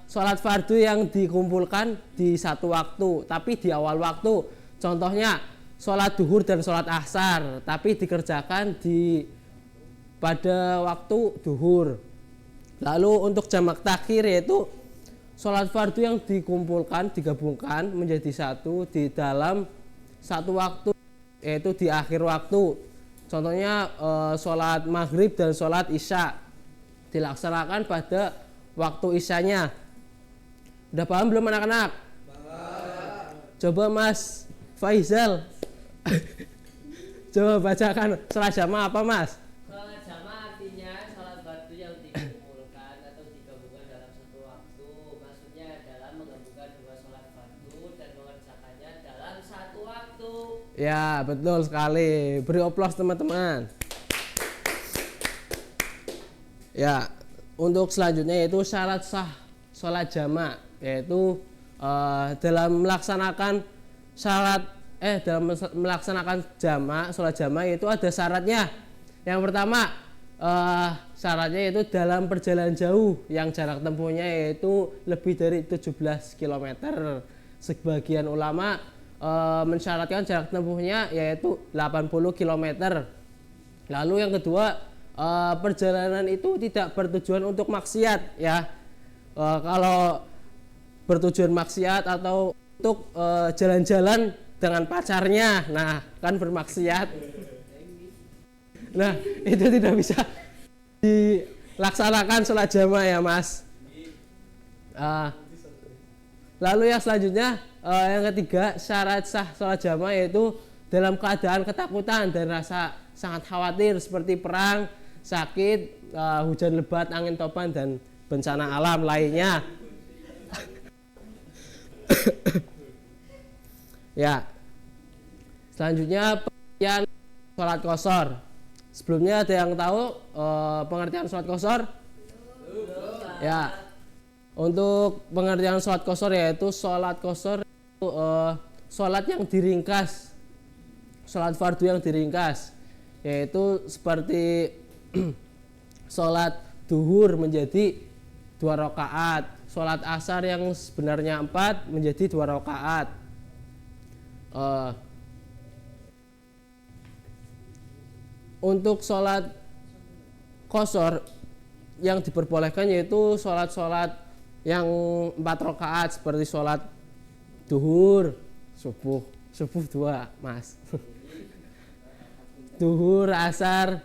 sholat fardu yang dikumpulkan di satu waktu, tapi di awal waktu. Contohnya sholat duhur dan sholat asar, tapi dikerjakan pada waktu duhur. Lalu untuk jamaah takhir yaitu sholat fardu yang dikumpulkan, digabungkan menjadi satu di dalam satu waktu, yaitu di akhir waktu. Contohnya sholat maghrib dan sholat isya dilaksanakan pada waktu isyanya. Udah paham belum anak-anak? Coba Mas Faizal coba bacakan sholat jamaah apa, Mas? Sholat jamaah artinya sholat fardu yang dikumpulkan atau digabungkan dalam satu waktu. Maksudnya adalah menggabungkan dua sholat fardu dan mengerjakannya dalam satu waktu. Ya, betul sekali. Beri oplos teman-teman. Ya, untuk selanjutnya yaitu syarat sah sholat jamaah, yaitu dalam melaksanakan jamaah, sholat jamaah itu ada syaratnya. Yang pertama, syaratnya yaitu dalam perjalanan jauh yang jarak tempuhnya yaitu lebih dari 17 km. Sebagian ulama mensyaratkan jarak tempuhnya yaitu 80 km. Lalu yang kedua, perjalanan itu tidak bertujuan untuk maksiat ya. Kalau bertujuan maksiat atau untuk jalan-jalan dengan pacarnya, nah kan bermaksiat. Nah, itu tidak bisa dilaksanakan sholat jamaah ya, Mas. Lalu yang selanjutnya, yang ketiga, syarat sah sholat jamaah yaitu dalam keadaan ketakutan dan rasa sangat khawatir seperti perang, sakit, hujan lebat, angin topan, dan bencana alam lainnya. Ya, selanjutnya pengertian sholat qashar. Sebelumnya ada yang tahu pengertian sholat qashar? Ya, untuk pengertian sholat qashar yaitu sholat qashar sholat yang diringkas, sholat fardu yang diringkas, yaitu seperti sholat duhur menjadi 2 rakaat, sholat asar yang sebenarnya 4 menjadi 2 rakaat. Untuk sholat qashar yang diperbolehkan yaitu sholat-sholat yang 4 rakaat seperti sholat duhur, subuh 2, Mas. Duhur, asar,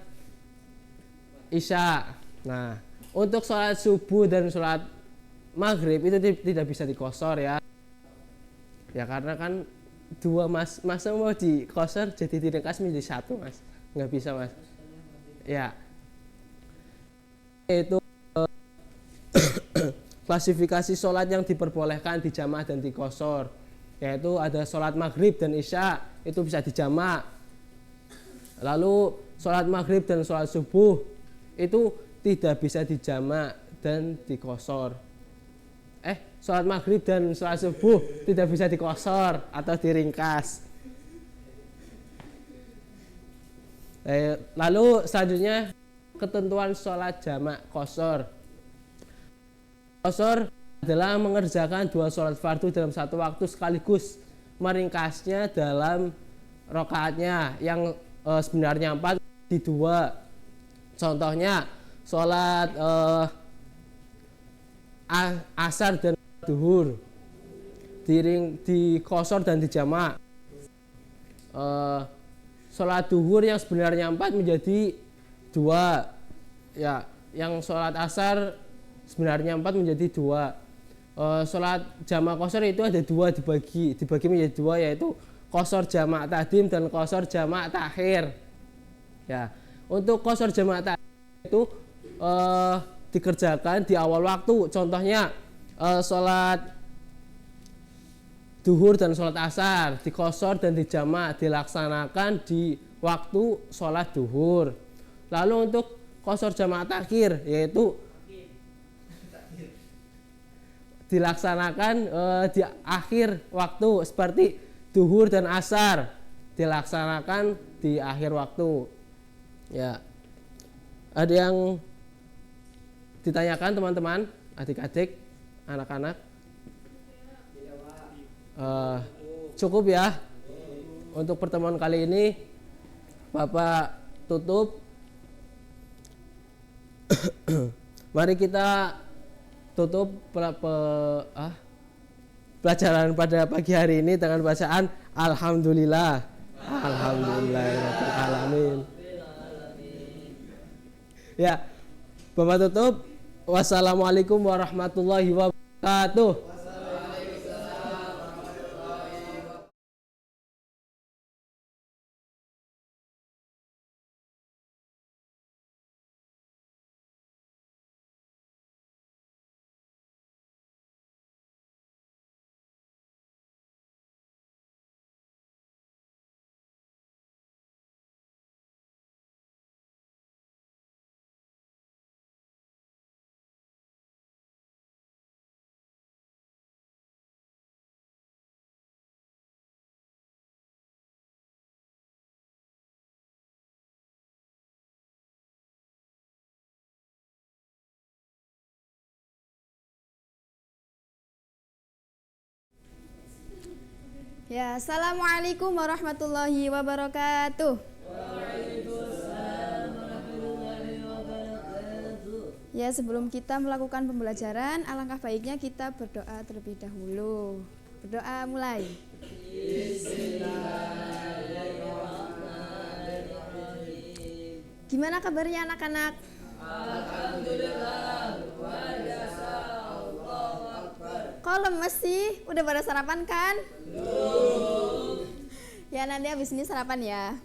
isya. Nah, untuk sholat subuh dan sholat maghrib itu tidak bisa diqashar ya. Ya karena kan 2, Mas. Masa mau diqashar jadi diringkas menjadi 1, Mas? Nggak bisa, Mas. Ya. Itu klasifikasi sholat yang diperbolehkan di jamaah dan di qashar, yaitu ada sholat maghrib dan isya itu bisa dijamak. Lalu sholat maghrib dan sholat subuh itu tidak bisa dijamak dan di qashar. sholat maghrib dan sholat subuh tidak bisa dikosor atau diringkas. Lalu selanjutnya ketentuan sholat jamak qashar. Qashar adalah mengerjakan 2 sholat fardu dalam satu waktu sekaligus, meringkasnya dalam rakaatnya yang sebenarnya 4 di 2. Contohnya sholat asar dan duhur di qashar dan dijamak. Sholat duhur yang sebenarnya 4 menjadi 2, ya, yang sholat asar sebenarnya 4 menjadi 2. Sholat jamak qashar itu ada 2, dibagi menjadi 2, yaitu qashar jamak takdim dan qashar jamak takhir. Ya, untuk qashar jamak takhir itu dikerjakan di awal waktu. Contohnya sholat duhur dan sholat asar di qashar dan dijamak dilaksanakan di waktu sholat duhur. Lalu untuk qashar jamak takhir yaitu dilaksanakan di akhir waktu, seperti duhur dan asar dilaksanakan di akhir waktu. Ya, ada yang ditanyakan teman-teman, adik-adik, anak-anak? Cukup ya untuk pertemuan kali ini. Bapak tutup. Mari kita tutup pelajaran pada pagi hari ini dengan bacaan Alhamdulillah. Alhamdulillahirabbil alamin. Ya, Bapak tutup. Wassalamualaikum warahmatullahi wabarakatuh. Ya, assalamualaikum warahmatullahi wabarakatuh. Ya, sebelum kita melakukan pembelajaran, alangkah baiknya kita berdoa terlebih dahulu. Berdoa mulai. Gimana kabarnya anak-anak? Alhamdulillah. Kok lemes sih? Udah pada sarapan kan? Ya, nanti habis ini sarapan ya.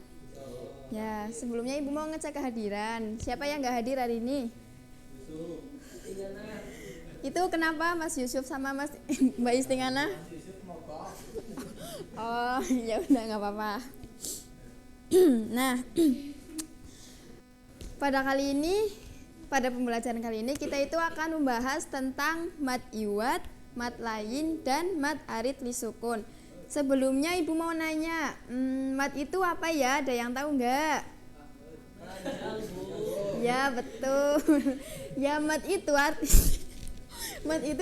Ya, sebelumnya ibu mau ngecek kehadiran. Siapa yang nggak hadir hari ini? Itu kenapa Mas Yusuf sama Mas Mbak Istingana? Oh, ya udah nggak apa-apa. Nah, pada pembelajaran kali ini kita itu akan membahas tentang mad iwad, mad lain, dan mad arid lisukun. Sebelumnya ibu mau nanya, mad itu apa ya? Ada yang tahu nggak? Ya, betul. Ya, mad itu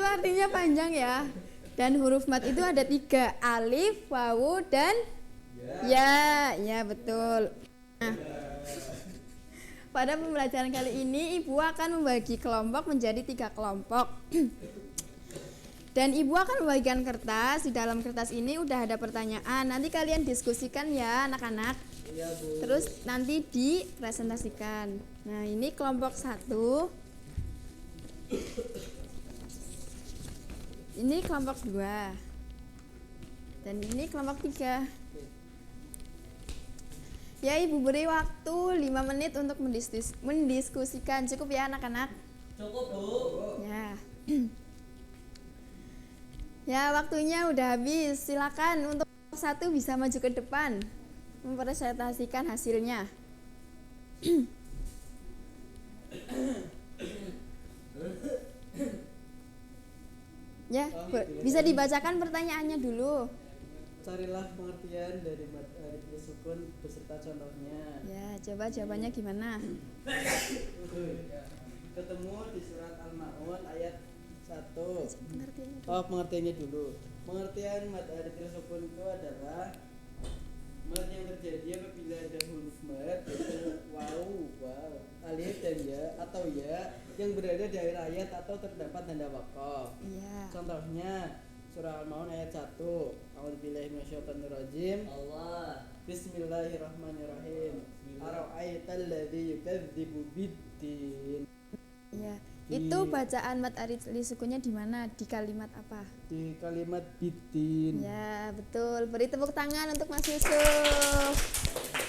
artinya panjang ya. Dan huruf mad itu ada 3, alif, wawu, dan ya. Ya, betul. Nah, pada pembelajaran kali ini ibu akan membagi kelompok menjadi 3 kelompok. Dan ibu akan membagikan kertas. Di dalam kertas ini udah ada pertanyaan. Nanti kalian diskusikan ya anak-anak. Iya, Bu. Terus nanti dipresentasikan. Nah, ini kelompok 1. Ini kelompok 2. Dan ini kelompok 3. Ya, ibu beri waktu 5 menit untuk mendiskusikan. Cukup ya anak-anak? Cukup, Bu. Ya. Ya, waktunya udah habis. Silakan untuk 1 bisa maju ke depan mempresentasikan hasilnya. bisa dibacakan pertanyaannya dulu. Carilah pengertian dari mad alif sukun beserta contohnya. Ya, coba jawabannya gimana? Ketemu di surat Al-Maun ayat 1. Pengertiannya. Oh, pengertiannya dulu. Pengertian mad alif sukun itu adalah mad yang terjadi apabila ada huruf mad yaitu waw, alif dan ya atau ya yang berada di akhir ayat atau terdapat tanda waqaf. Iya. Contohnya surah Al-Maun ayat 1. A'udzubillahi minasyaitonirrajim. Allah. Bismillahirrahmanirrahim. Ara'aital ladzi yukadzibu biddin. Iya. Itu bacaan mad alif sukunnya di mana? Di kalimat apa? Di kalimat biddin. Ya, betul. Beri tepuk tangan untuk Mas Yusuf.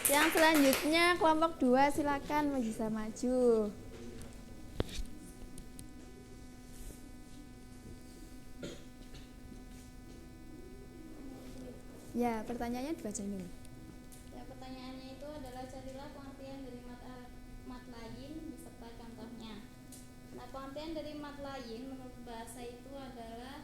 Yang selanjutnya kelompok 2 silakan bisa maju. Ya, pertanyaannya dibaca ini. Ya, pertanyaannya itu adalah carilah pengertian dari mat lain beserta contohnya. Nah, pengertian dari mat lain menurut bahasa itu adalah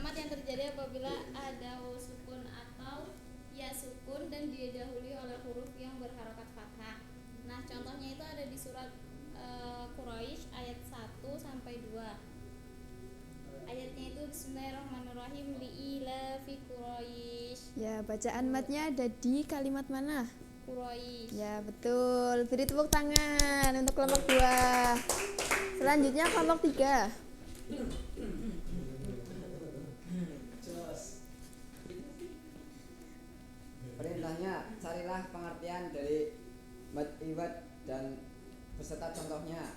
mat yang terjadi apabila ada waw sukun atau ya sukun dan didahului oleh huruf yang berharokat fathah. Nah, contohnya itu ada di surat Quraisy ayat 1 sampai 2. Ayatnya itu Bismillahirrahmanirrahim li'ila fi Quraisy. Ya, bacaan matnya ada di kalimat mana? Quraisy. Ya, betul. Beri tepuk tangan untuk kelompok 2. Selanjutnya kelompok 3. Perintahnya carilah pengertian dari mad iwad dan beserta contohnya.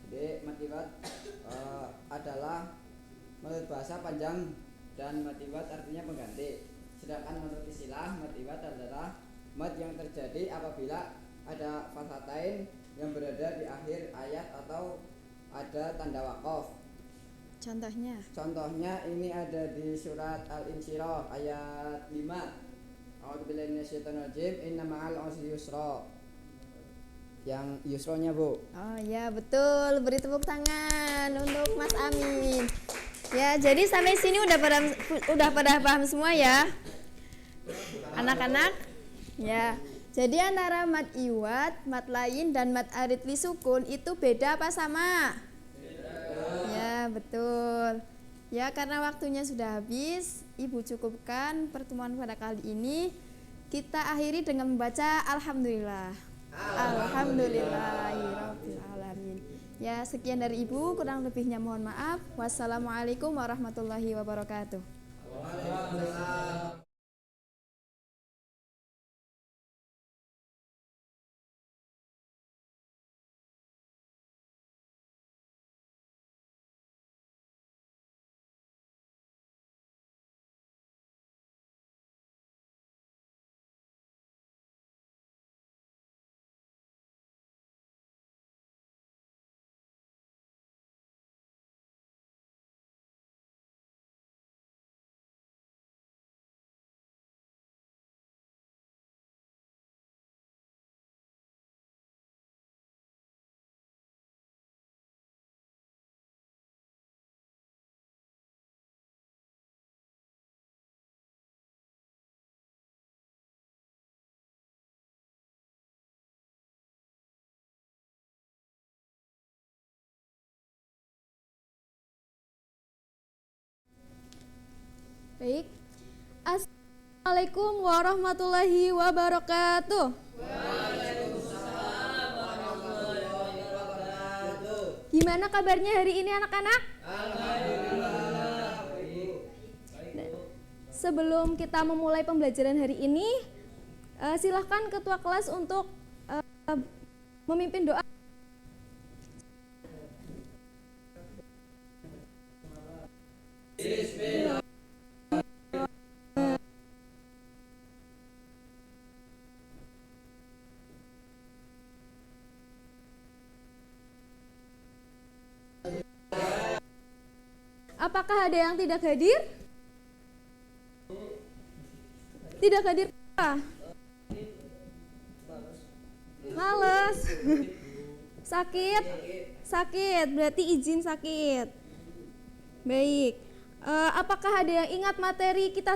Jadi mad iwad adalah menurut bahasa panjang dan mad iwad artinya pengganti. Sedangkan menurut istilah mad iwad adalah mad yang terjadi apabila ada fathatain yang berada di akhir ayat atau ada tanda waqaf. Contohnya? Contohnya ini ada di surat Al-Insyirah ayat 5. A'udzubillahi minasyaitonirrajim. Inna ma'al usri yusra. Yang yusronya, Bu. Oh ya, betul. Beri tepuk tangan untuk Mas Amin. Ya, jadi sampai sini udah pada paham semua ya? Anak-anak? Ya. Jadi antara mad iwad, mad lain dan mad arid li sukun itu beda apa sama? Ya, betul. Ya, karena waktunya sudah habis, Ibu cukupkan pertemuan pada kali ini. Kita akhiri dengan membaca Alhamdulillah. Alhamdulillahirabbil alamin. Ya, sekian dari Ibu, kurang lebihnya mohon maaf. Wassalamualaikum warahmatullahi wabarakatuh. Baik. Assalamualaikum warahmatullahi wabarakatuh. Waalaikumsalam warahmatullahi wabarakatuh. Gimana kabarnya hari ini anak-anak? Alhamdulillah. Sebelum kita memulai pembelajaran hari ini, silahkan ketua kelas untuk memimpin doa. Bismillah. Apakah ada yang tidak hadir? Tidak hadir apa? Males. Sakit? Sakit, berarti izin sakit. Baik. Apakah ada yang ingat materi kita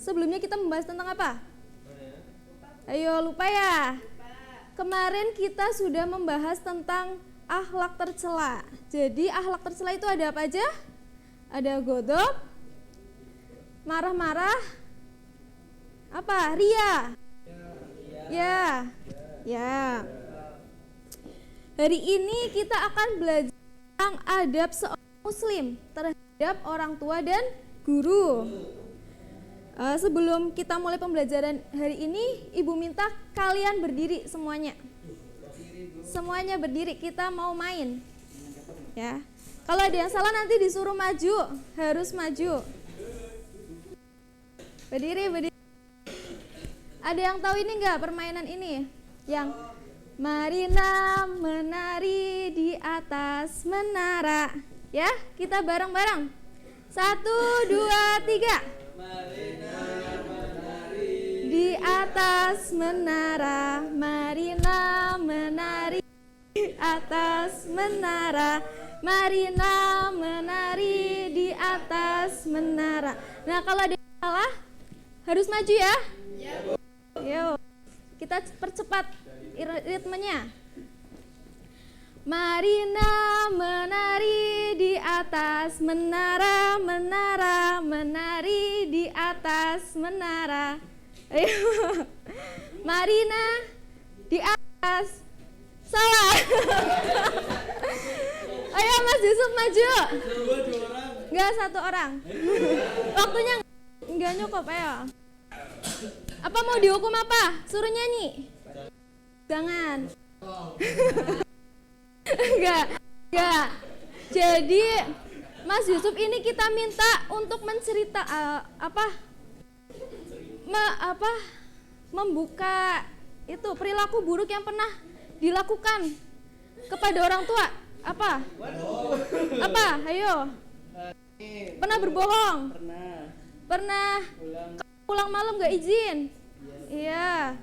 sebelumnya kita membahas tentang apa? Ayo, lupa ya? Kemarin kita sudah membahas tentang akhlak tercela. Jadi akhlak tercela itu ada apa aja? Ada godok, marah-marah, apa? Ria. Ya. Hari ini kita akan belajar tentang adab seorang muslim terhadap orang tua dan guru. Sebelum kita mulai pembelajaran hari ini, Ibu minta kalian berdiri semuanya. Semuanya berdiri, kita mau main. Ya. Kalau ada yang salah nanti disuruh maju, harus maju. Berdiri. Ada yang tahu ini enggak permainan ini? Yang Marina menari di atas menara. Ya, kita bareng-bareng. 1, 2, 3. Marina menari di atas menara. Marina menari di atas menara. Marina menari di atas menara. Nah, kalau ada yang salah harus maju ya. Yuk, kita percepat ritmenya. Marina menari di atas menara, menari di atas menara. Ayo. Marina di atas. Salah. Ayo Mas Yusuf maju. Enggak, 1 orang. Waktunya enggak cukup, ayo. Apa mau dihukum apa? Suruh nyanyi? Jangan. Enggak. Jadi Mas Yusuf ini kita minta untuk membuka itu perilaku buruk yang pernah dilakukan kepada orang tua. Apa? Ayo. Pernah berbohong? Pernah. Pulang malam gak izin? Iya.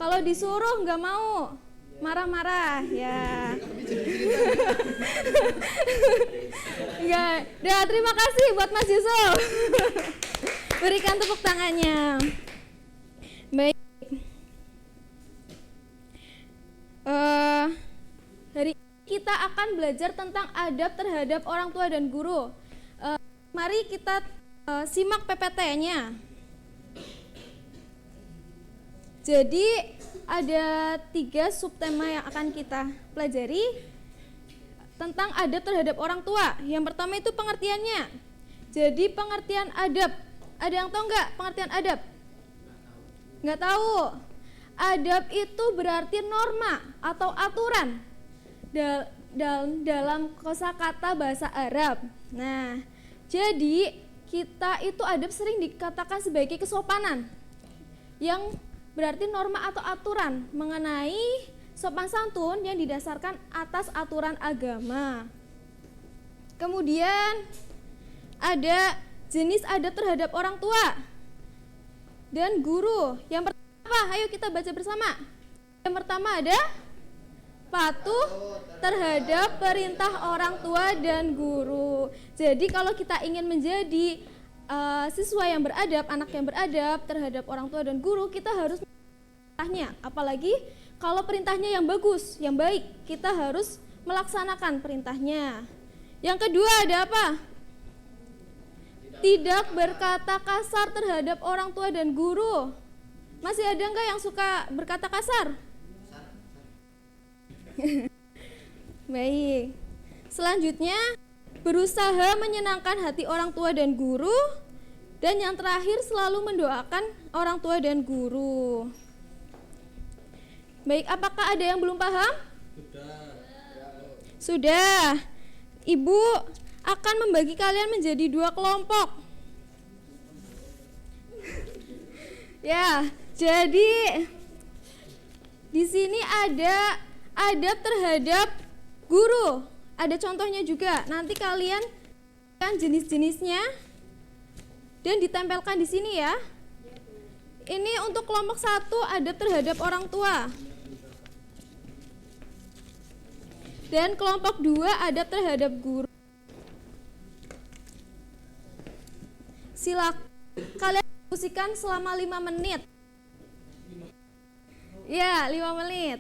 Kalau disuruh gak mau, marah-marah, ya. Enggak. Ya, terima kasih buat Mas Yusuf. Berikan tepuk tangannya. Baik. Hari ini kita akan belajar tentang adab terhadap orang tua dan guru. Mari kita simak PPT-nya. Jadi ada 3 subtema yang akan kita pelajari tentang adab terhadap orang tua. Yang pertama itu pengertiannya. Jadi pengertian adab. Ada yang tahu nggak pengertian adab? Nggak tahu. Adab itu berarti norma atau aturan dalam kosakata bahasa Arab. Nah, jadi kita itu adab sering dikatakan sebagai kesopanan yang berarti norma atau aturan mengenai sopan santun yang didasarkan atas aturan agama. Kemudian ada jenis adab terhadap orang tua dan guru. Yang pertama apa? Ayo kita baca bersama. Yang pertama ada patuh terhadap perintah orang tua dan guru. Jadi kalau kita ingin menjadi siswa yang beradab, anak yang beradab terhadap orang tua dan guru, kita harus perintahnya. Apalagi kalau perintahnya yang bagus, yang baik, kita harus melaksanakan perintahnya. Yang kedua ada apa? Tidak berkata kasar terhadap orang tua dan guru. Masih ada nggak yang suka berkata kasar? Baik. Selanjutnya, berusaha menyenangkan hati orang tua dan guru. Dan yang terakhir, selalu mendoakan orang tua dan guru. Baik, apakah ada yang belum paham? Sudah. Ibu akan membagi kalian menjadi 2 kelompok. Ya, jadi di sini ada adab terhadap guru. Ada contohnya juga. Nanti kalian kan jenis-jenisnya dan ditempelkan di sini ya. Ini untuk kelompok 1 adab terhadap orang tua. Dan kelompok 2 adab terhadap guru. Silakan kalian diskusikan selama 5 menit. Ya, 5 menit.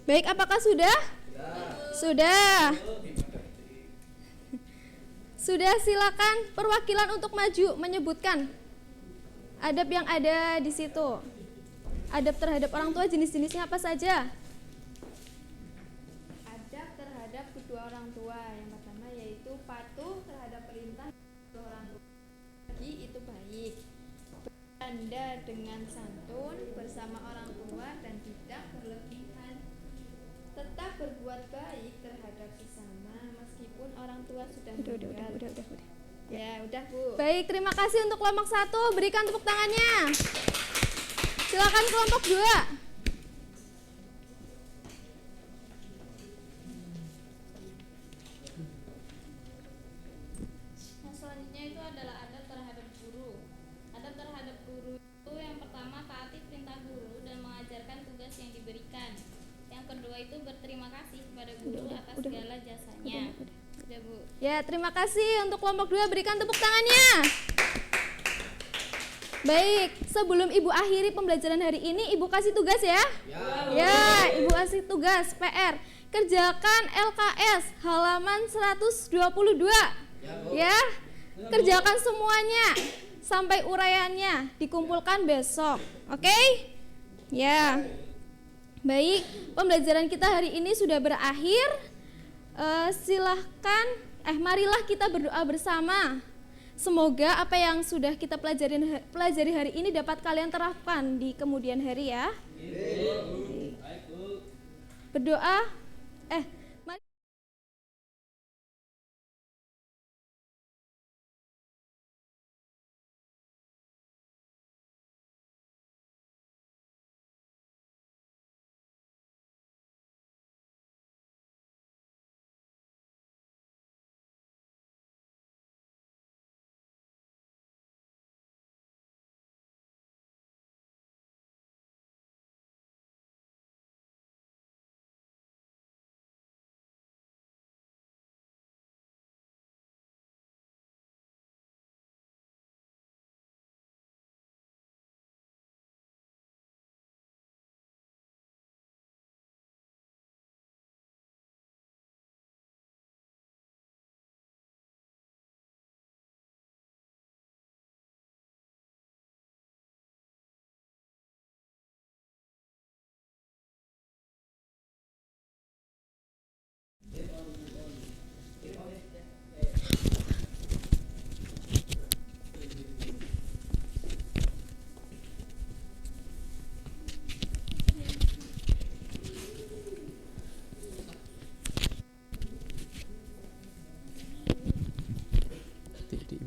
Baik, apakah sudah? Sudah. Sudah, silakan perwakilan untuk maju menyebutkan adab yang ada di situ. Adab terhadap orang tua jenis-jenisnya apa saja? Adab terhadap kedua orang tua yang pertama yaitu patuh terhadap perintah kedua orang tua. Bagi itu baik. Bercanda dengan santun bersama orang tua dan tidak berlebihan. Tetap berbuat baik terhadap sesama meskipun orang tua sudah meninggal. Udah. Ya, udah Bu. Baik, terima kasih untuk kelompok 1. Berikan tepuk tangannya. Silakan kelompok 2. Nah, selanjutnya itu adalah adab terhadap guru. Adab terhadap guru itu yang pertama taati perintah guru dan mengajarkan tugas yang diberikan. Yang kedua itu berterima kasih kepada guru atas segala jasanya. Udah Bu. Ya, terima kasih untuk kelompok 2. Berikan tepuk tangannya. Baik, sebelum Ibu akhiri pembelajaran hari ini, Ibu kasih tugas ya? Ya, Ibu kasih tugas PR. Kerjakan LKS halaman 122. Ya, kerjakan semuanya sampai uraiannya dikumpulkan besok. Oke? Ya. Baik, pembelajaran kita hari ini sudah berakhir. Marilah kita berdoa bersama. Semoga apa yang sudah kita pelajari hari ini dapat kalian terapkan di kemudian hari ya. Berdoa. Mari.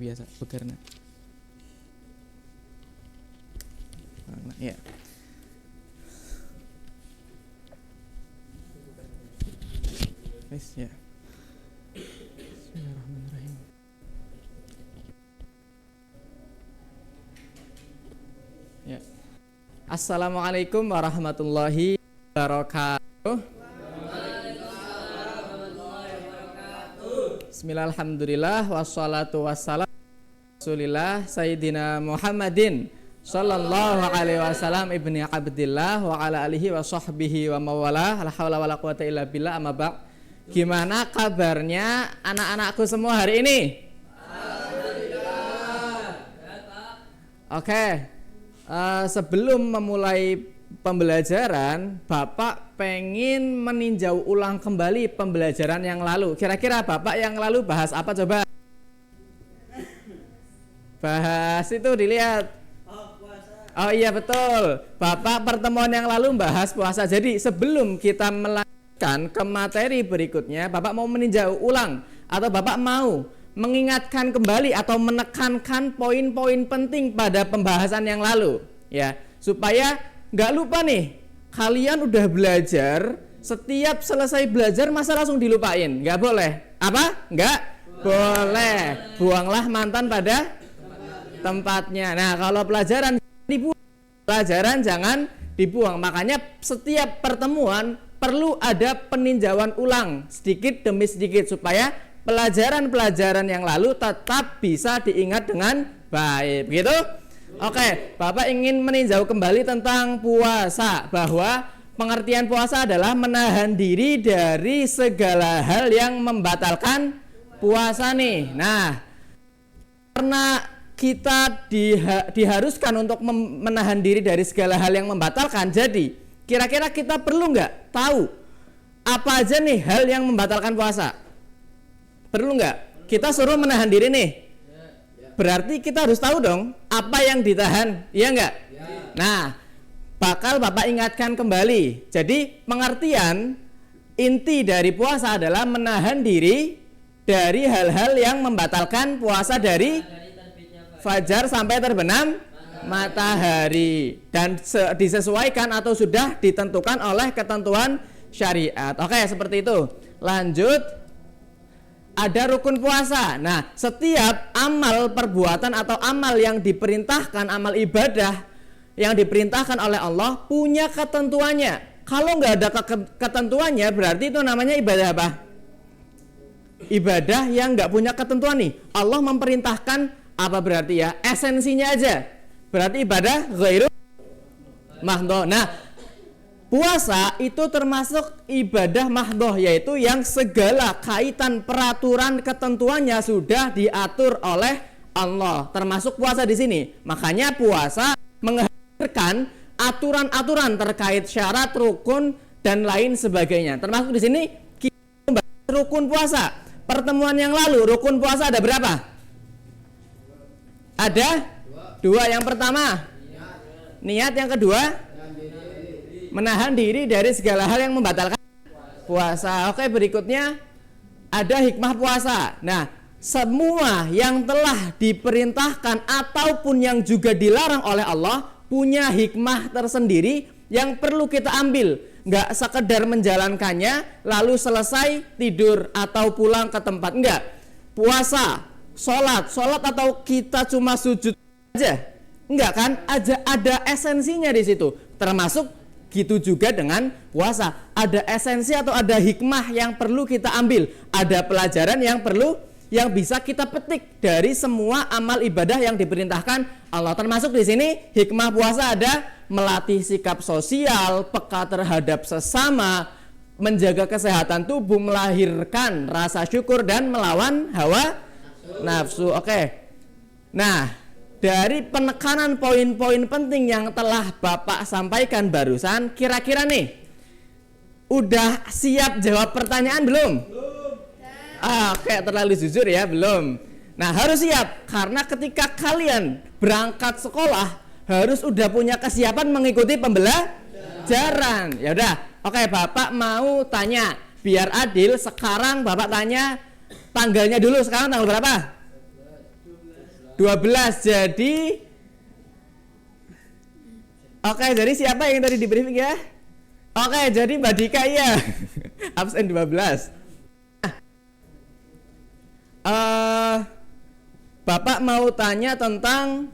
Biasa bekerna. Nah, ya. Wes ya. Bismillahirrahmanirrahim. Ya. Assalamualaikum warahmatullahi wabarakatuh. Bismillah, alhamdulillah, wassalatu wassalam Rasulillah Sayyidina Muhammadin Sallallahu alaihi wasallam ibni abdillah wa ala alihi wa sahbihi wa mawalah. La hawla wa la quwata illa billah, amma ba'd. Gimana kabarnya anak-anakku semua hari ini? Oke. Sebelum memulai pembelajaran, Bapak pengen meninjau ulang kembali pembelajaran yang lalu. Kira-kira Bapak yang lalu bahas apa coba? Bahas itu dilihat. Oh iya betul. Bapak pertemuan yang lalu bahas puasa. Jadi sebelum kita melanjutkan ke materi berikutnya, Bapak mau meninjau ulang atau Bapak mau mengingatkan kembali atau menekankan poin-poin penting pada pembahasan yang lalu, ya, supaya nggak lupa nih. Kalian udah belajar, setiap selesai belajar masa langsung dilupain? Nggak boleh. Apa? Nggak boleh. Buanglah mantan pada tempatnya. Nah, kalau pelajaran jangan dibuang. Makanya setiap pertemuan perlu ada peninjauan ulang sedikit demi sedikit supaya pelajaran-pelajaran yang lalu tetap bisa diingat dengan baik. Begitu? Oke, Bapak ingin meninjau kembali tentang puasa, bahwa pengertian puasa adalah menahan diri dari segala hal yang membatalkan puasa nih. Nah, karena kita diharuskan untuk menahan diri dari segala hal yang membatalkan, jadi kira-kira kita perlu nggak tahu apa aja nih hal yang membatalkan puasa? Perlu nggak? Kita suruh menahan diri nih. Berarti kita harus tahu dong apa yang ditahan, iya nggak? Nah, bakal Bapak ingatkan kembali. Jadi pengertian inti dari puasa adalah menahan diri dari hal-hal yang membatalkan puasa dari fajar sampai terbenam matahari, dan disesuaikan atau sudah ditentukan oleh ketentuan syariat. Oke, seperti itu. Lanjut, ada rukun puasa. Nah, setiap amal perbuatan atau amal yang diperintahkan, amal ibadah yang diperintahkan oleh Allah punya ketentuannya. Kalau nggak ada ketentuannya, berarti itu namanya ibadah apa? Ibadah yang nggak punya ketentuan nih. Allah memerintahkan apa berarti ya? Esensinya aja. Berarti ibadah ghairu mahdhoh. Nah, puasa itu termasuk ibadah mahdhoh, yaitu yang segala kaitan peraturan ketentuannya sudah diatur oleh Allah. Termasuk puasa di sini. Makanya puasa menghadirkan aturan-aturan terkait syarat, rukun dan lain sebagainya. Termasuk di sini kita membahas rukun puasa. Pertemuan yang lalu rukun puasa ada berapa? Ada dua. Yang pertama niat, yang kedua menahan diri dari segala hal yang membatalkan puasa. Oke, berikutnya ada hikmah puasa. Nah, semua yang telah diperintahkan ataupun yang juga dilarang oleh Allah punya hikmah tersendiri yang perlu kita ambil. Nggak sekedar menjalankannya lalu selesai tidur atau pulang ke tempat. Enggak. Puasa, sholat atau kita cuma sujud aja. Enggak kan? Ada esensinya di situ. Termasuk gitu juga dengan puasa. Ada esensi atau ada hikmah yang perlu kita ambil. Ada pelajaran yang bisa kita petik dari semua amal ibadah yang diperintahkan Allah. Termasuk di sini hikmah puasa ada melatih sikap sosial, peka terhadap sesama, menjaga kesehatan tubuh, melahirkan rasa syukur dan melawan hawa nafsu. Oke. Nah, dari penekanan poin-poin penting yang telah Bapak sampaikan barusan, kira-kira nih udah siap jawab pertanyaan belum? Kayak terlalu jujur ya, belum. Nah, harus siap karena ketika kalian berangkat sekolah harus udah punya kesiapan mengikuti pembelajaran. Ya udah, oke, Bapak mau tanya biar adil. Sekarang Bapak tanya tanggalnya dulu. Sekarang tanggal berapa? 12. Jadi oke, jadi siapa yang tadi di briefing ya? Oke, jadi Mbak Dika ya. Absen 12. Bapak mau tanya tentang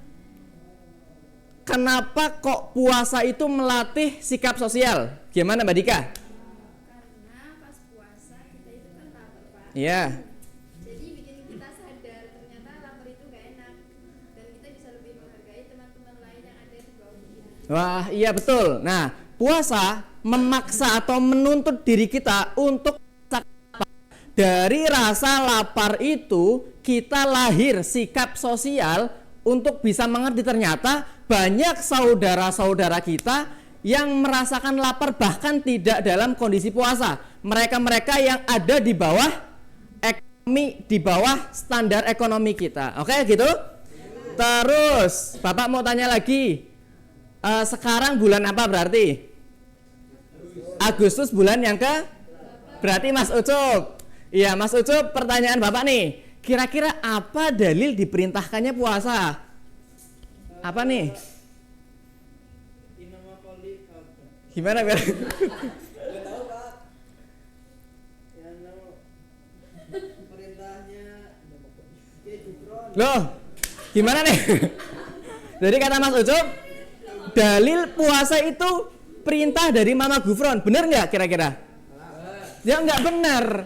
kenapa kok puasa itu melatih sikap sosial? Gimana Mbak Dika? Karena pas puasa kita itu kan lapar, Pak. Iya. Jadi bikin kita sadar ternyata lapar itu gak enak, dan kita bisa lebih menghargai teman-teman lain yang ada di bawah kita. Wah, iya betul. Nah, puasa memaksa atau menuntut diri kita untuk dari rasa lapar itu kita lahir sikap sosial untuk bisa mengerti ternyata banyak saudara-saudara kita yang merasakan lapar bahkan tidak dalam kondisi puasa. Mereka-mereka yang ada di bawah ekonomi, di bawah standar ekonomi kita. Oke, gitu? Terus Bapak mau tanya lagi, sekarang bulan apa berarti? Agustus bulan yang ke? Berarti Mas Ucup. Iya, Mas Ucup, pertanyaan Bapak nih. Kira-kira apa dalil diperintahkannya puasa? Apa nih? Gimana, Ber? Loh, gimana nih? Jadi kata Mas Ucup, dalil puasa itu perintah dari Mama Gufron, bener nggak kira-kira? Ya nggak benar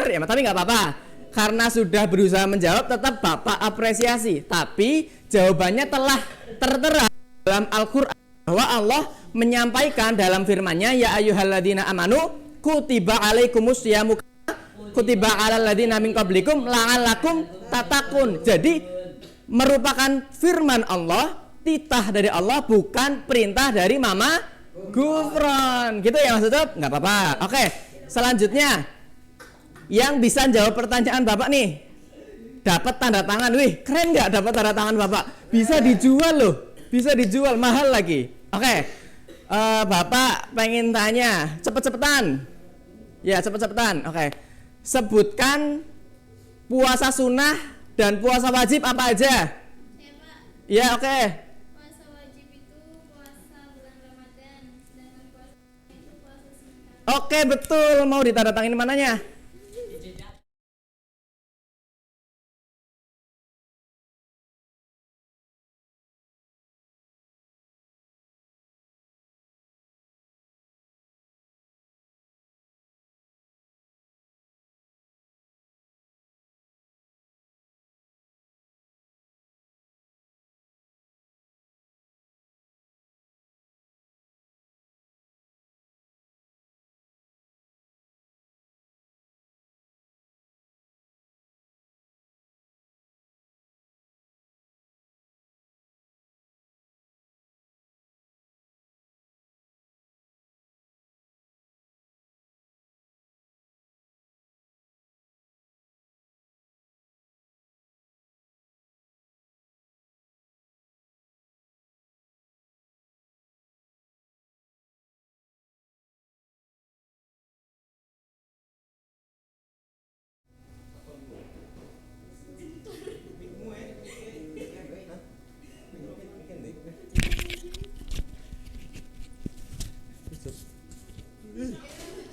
ya, tapi nggak apa-apa. Karena sudah berusaha menjawab, tetap Bapak apresiasi. Tapi jawabannya telah tertera dalam Al-Quran bahwa Allah menyampaikan dalam firman-Nya, ya ayyuhalladzina amanu kutiba alaikumus syamu kutiba alal ladzina min qablikum la'allakum tatakun. Jadi merupakan firman Allah, titah dari Allah, bukan perintah dari Mama Gufron. Gitu ya Mas Ucup? Nggak apa-apa. Oke, selanjutnya yang bisa jawab pertanyaan Bapak nih dapat tanda tangan. Wih, keren nggak dapat tanda tangan Bapak? Bisa dijual loh, bisa dijual mahal lagi. Oke, Bapak pengen tanya, cepet-cepetan. Ya, cepet-cepetan. Oke, sebutkan puasa sunnah dan puasa wajib apa aja? Ya, oke. Puasa wajib itu puasa bulan Ramadan, sedangkan puasa itu puasa sunnah. Oke, betul. Mau ditandatangani mananya?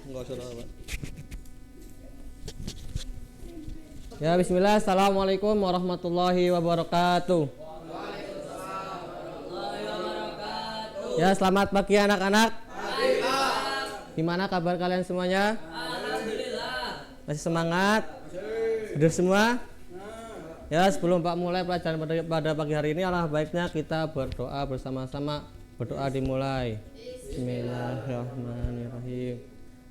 Enggak usah Pak. Ya bismillah, assalamualaikum warahmatullahi wabarakatuh. Ya selamat pagi anak-anak. Gimana kabar kalian semuanya? Alhamdulillah. Masih semangat? Sudah semua? Ya sebelum Pak mulai pelajaran pada pagi hari ini, alangkah baiknya kita berdoa bersama-sama. Berdoa dimulai. Bismillahirrahmanirrahim.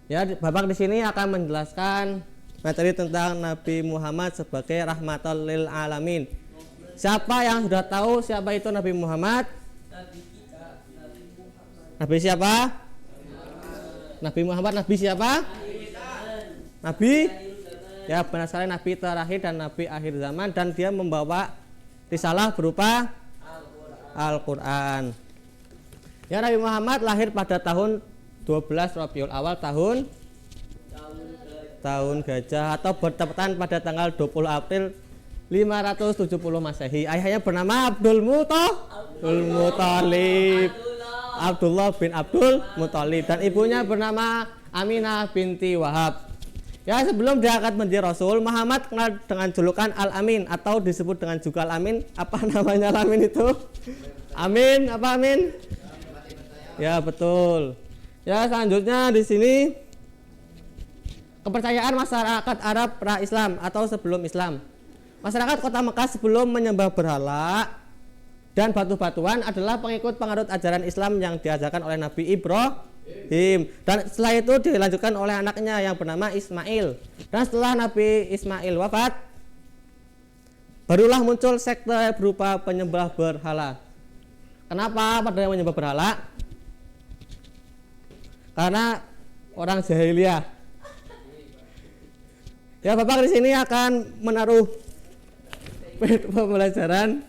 Ya Bapak di sini akan menjelaskan materi tentang Nabi Muhammad sebagai rahmatan lil alamin. Siapa yang sudah tahu siapa itu Nabi Muhammad? Nabi siapa? Nabi Muhammad Nabi siapa? Nabi? Ya benar sekali, Nabi terakhir dan Nabi akhir zaman, dan dia membawa risalah berupa Al-Quran. Ya Nabi Muhammad lahir pada tahun 12 Rabiul Awal tahun gajah, atau bertepatan pada tanggal 20 April 570 Masehi. Ayahnya bernama Abdul Muthalib, Abdullah bin Abdul Muthalib, dan ibunya bernama Aminah binti Wahab. Ya sebelum diangkat menjadi Rasul, Muhammad kenal dengan julukan Al-Amin, atau disebut dengan juga Al-Amin. Apa namanya Al-Amin itu? Amin, apa Amin? Ya betul. Ya selanjutnya di sini kepercayaan masyarakat Arab pra-Islam atau sebelum Islam. Masyarakat kota Mekah sebelum menyembah berhala dan batu-batuan adalah pengikut penganut ajaran Islam yang diajarkan oleh Nabi Ibrahim, dan setelah itu dilanjutkan oleh anaknya yang bernama Ismail. Dan setelah Nabi Ismail wafat, barulah muncul sekte berupa penyembah berhala. Kenapa pada yang menyembah berhala? Karena orang jahiliyah. Ya Bapak di sini akan menaruh pembelajaran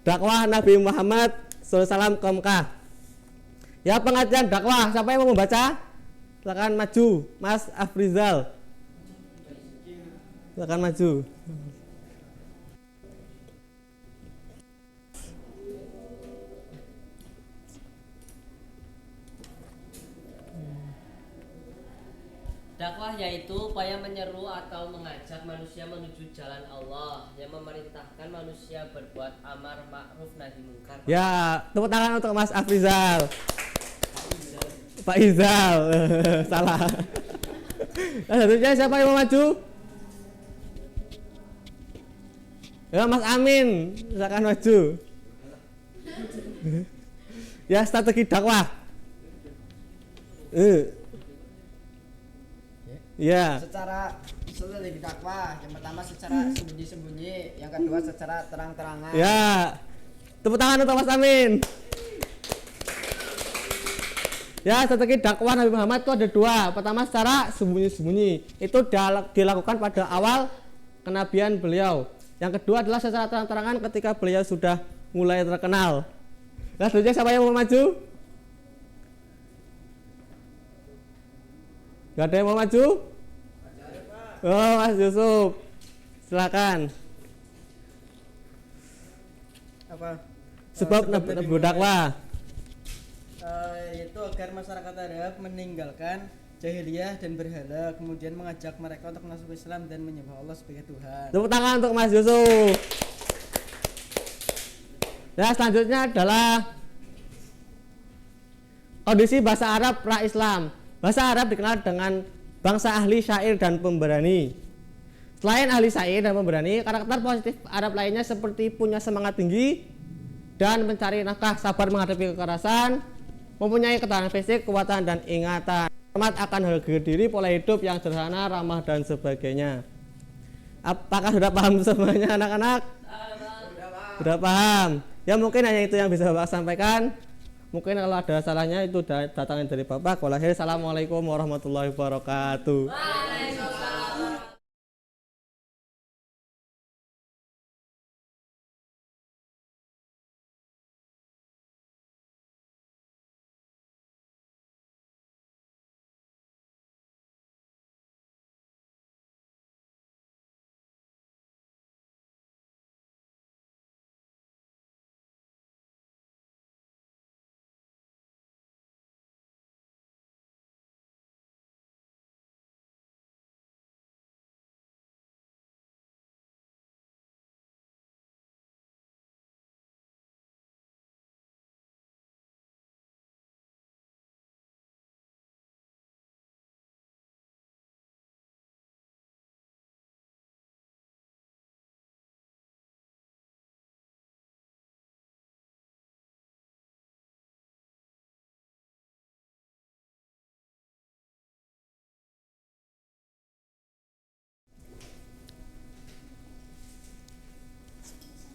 dakwah Nabi Muhammad SAW ke Mekah. Ya pengajian dakwah, siapa yang mau membaca? Silakan maju, Mas Afrizal. Silakan maju. Dakwah yaitu upaya menyeru atau mengajak manusia menuju jalan Allah yang memerintahkan manusia berbuat amar ma'ruf nahi munkar. Ya, tepuk tangan untuk Mas Afrizal. Pak Izal. Salah. Nah, satunya siapa yang mau maju? Ya, Mas Amin, silakan maju. Ya, strategi dakwah. Ya. Secara strategi dakwah, yang pertama secara sembunyi-sembunyi, yang kedua secara terang-terangan. Ya. Tepuk tangan untuk Mas Amin. Ya, strategi dakwah Nabi Muhammad itu ada dua. Pertama secara sembunyi-sembunyi. Itu dilakukan pada awal kenabian beliau. Yang kedua adalah secara terang-terangan ketika beliau sudah mulai terkenal. Nah, selanjutnya siapa yang mau maju? Gak ada yang mau maju? Oh, Mas Yusuf. Silakan. Apa? Sebab Nabi dakwah. Yaitu agar masyarakat Arab meninggalkan jahiliyah dan berhala, kemudian mengajak mereka untuk masuk Islam dan menyembah Allah sebagai Tuhan. Tepuk tangan untuk Mas Yusuf. Ya, selanjutnya adalah kondisi bahasa Arab pra-Islam. Bahasa Arab dikenal dengan bangsa ahli syair dan pemberani. Selain ahli syair dan pemberani, karakter positif Arab lainnya seperti punya semangat tinggi dan mencari nafkah, sabar menghadapi kekerasan, mempunyai ketahanan fisik, kekuatan dan ingatan, hormat akan harga diri, pola hidup yang sederhana, ramah dan sebagainya. Apakah sudah paham semuanya anak-anak? Sudah paham. Ya, mungkin hanya itu yang bisa Bapak sampaikan. Mungkin kalau ada salahnya itu datangin dari Bapak. Walhasil, assalamualaikum warahmatullahi wabarakatuh.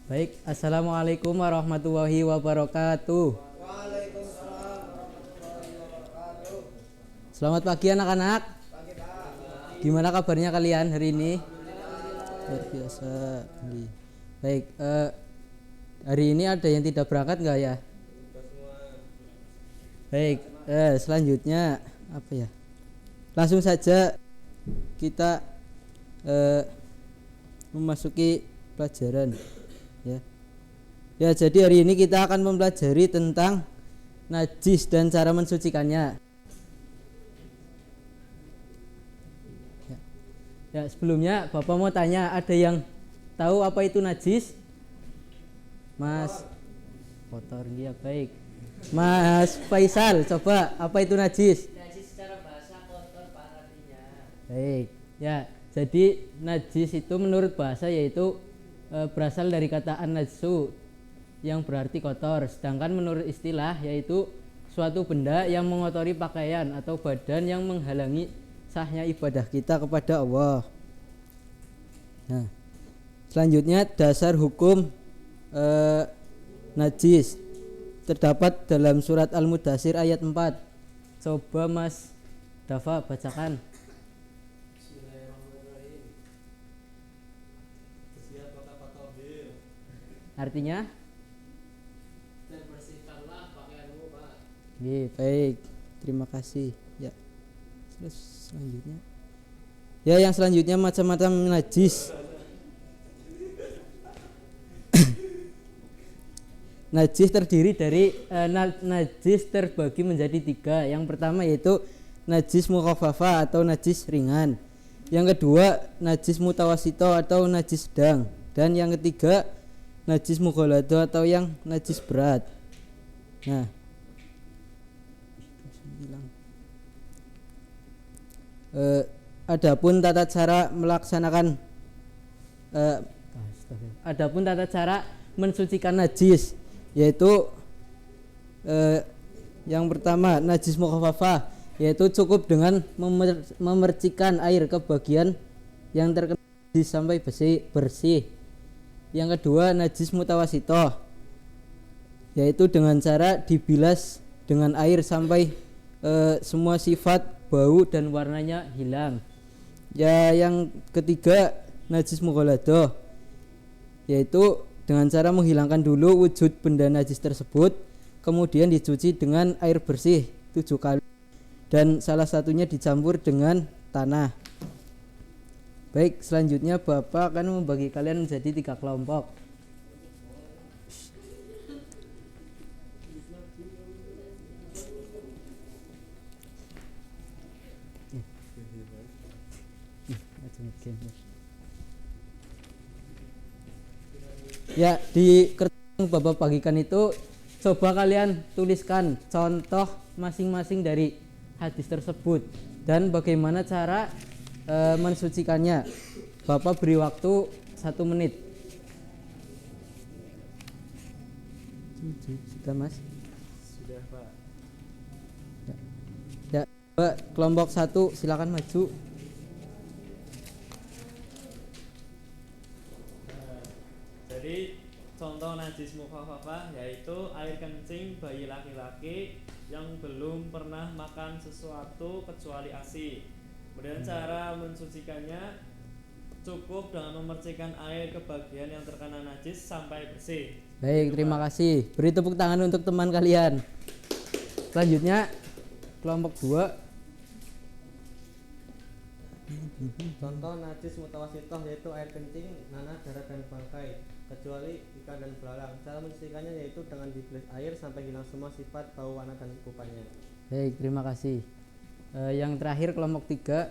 Baik, assalamualaikum warahmatullahi wabarakatuh. Selamat pagi anak-anak. Gimana kabarnya kalian hari ini? Luar biasa. Baik, hari ini ada yang tidak berangkat nggak ya? Baik, selanjutnya apa ya? Langsung saja kita memasuki pelajaran. Ya, jadi hari ini kita akan mempelajari tentang najis dan cara mensucikannya. Ya, sebelumnya Bapak mau tanya, ada yang tahu apa itu najis? Mas, kotor dia, baik. Mas Faisal, coba apa itu najis? Najis secara bahasa kotor Pak artinya. Baik, ya. Jadi najis itu menurut bahasa yaitu berasal dari kata an-najsu yang berarti kotor, sedangkan menurut istilah yaitu suatu benda yang mengotori pakaian atau badan yang menghalangi sahnya ibadah kita kepada Allah. Nah, selanjutnya dasar hukum najis terdapat dalam surat Al-Mudaththir ayat 4. Coba Mas Dafa bacakan. Artinya? Dan bersihkanlah pakaianmu, Pak. Baik, terima kasih. Ya, terus selanjutnya. Ya, yang selanjutnya macam-macam najis. Najis terdiri dari najis terbagi menjadi 3. Yang pertama yaitu najis mukhaffafa atau najis ringan. Yang kedua, najis mutawasito atau najis sedang. Dan yang ketiga, najis mughalladho atau yang najis berat. Nah, adapun tata cara melaksanakan adapun tata cara mensucikan najis, yaitu yang pertama najis mukhaffafa, yaitu cukup dengan memercikan air ke bagian yang terkena najis sampai bersih. Yang kedua najis mutawasito, yaitu dengan cara dibilas dengan air sampai semua sifat bau dan warnanya hilang. Ya, yang ketiga najis mughalladho, yaitu dengan cara menghilangkan dulu wujud benda najis tersebut, kemudian dicuci dengan air bersih 7 kali dan salah satunya dicampur dengan tanah. Baik, selanjutnya Bapak akan membagi kalian menjadi 3 kelompok. Ya, di kertas yang Bapak bagikan itu coba kalian tuliskan contoh masing-masing dari hadis tersebut dan bagaimana cara mensucikannya. Bapak beri waktu 1 menit. Sudah, Mas? Sudah, Pak. Ya, Pak, kelompok 1 silakan maju. Jadi contoh najis mukhaffafah yaitu air kencing bayi laki-laki yang belum pernah makan sesuatu kecuali ASI. Kemudian cara mensucikannya cukup dengan memercikan air ke bagian yang terkena najis sampai bersih. Baik, terima kasih. Beri tepuk tangan untuk teman kalian. Selanjutnya kelompok 2. Contoh najis mutawasitoh yaitu air kencing, nanah, darah dan bangkai, kecuali ikan dan belalang. Cara mensucikannya yaitu dengan dibilas air sampai hilang semua sifat bau, warna dan rupa-rupanya. Baik, terima kasih. Yang terakhir kelompok 3.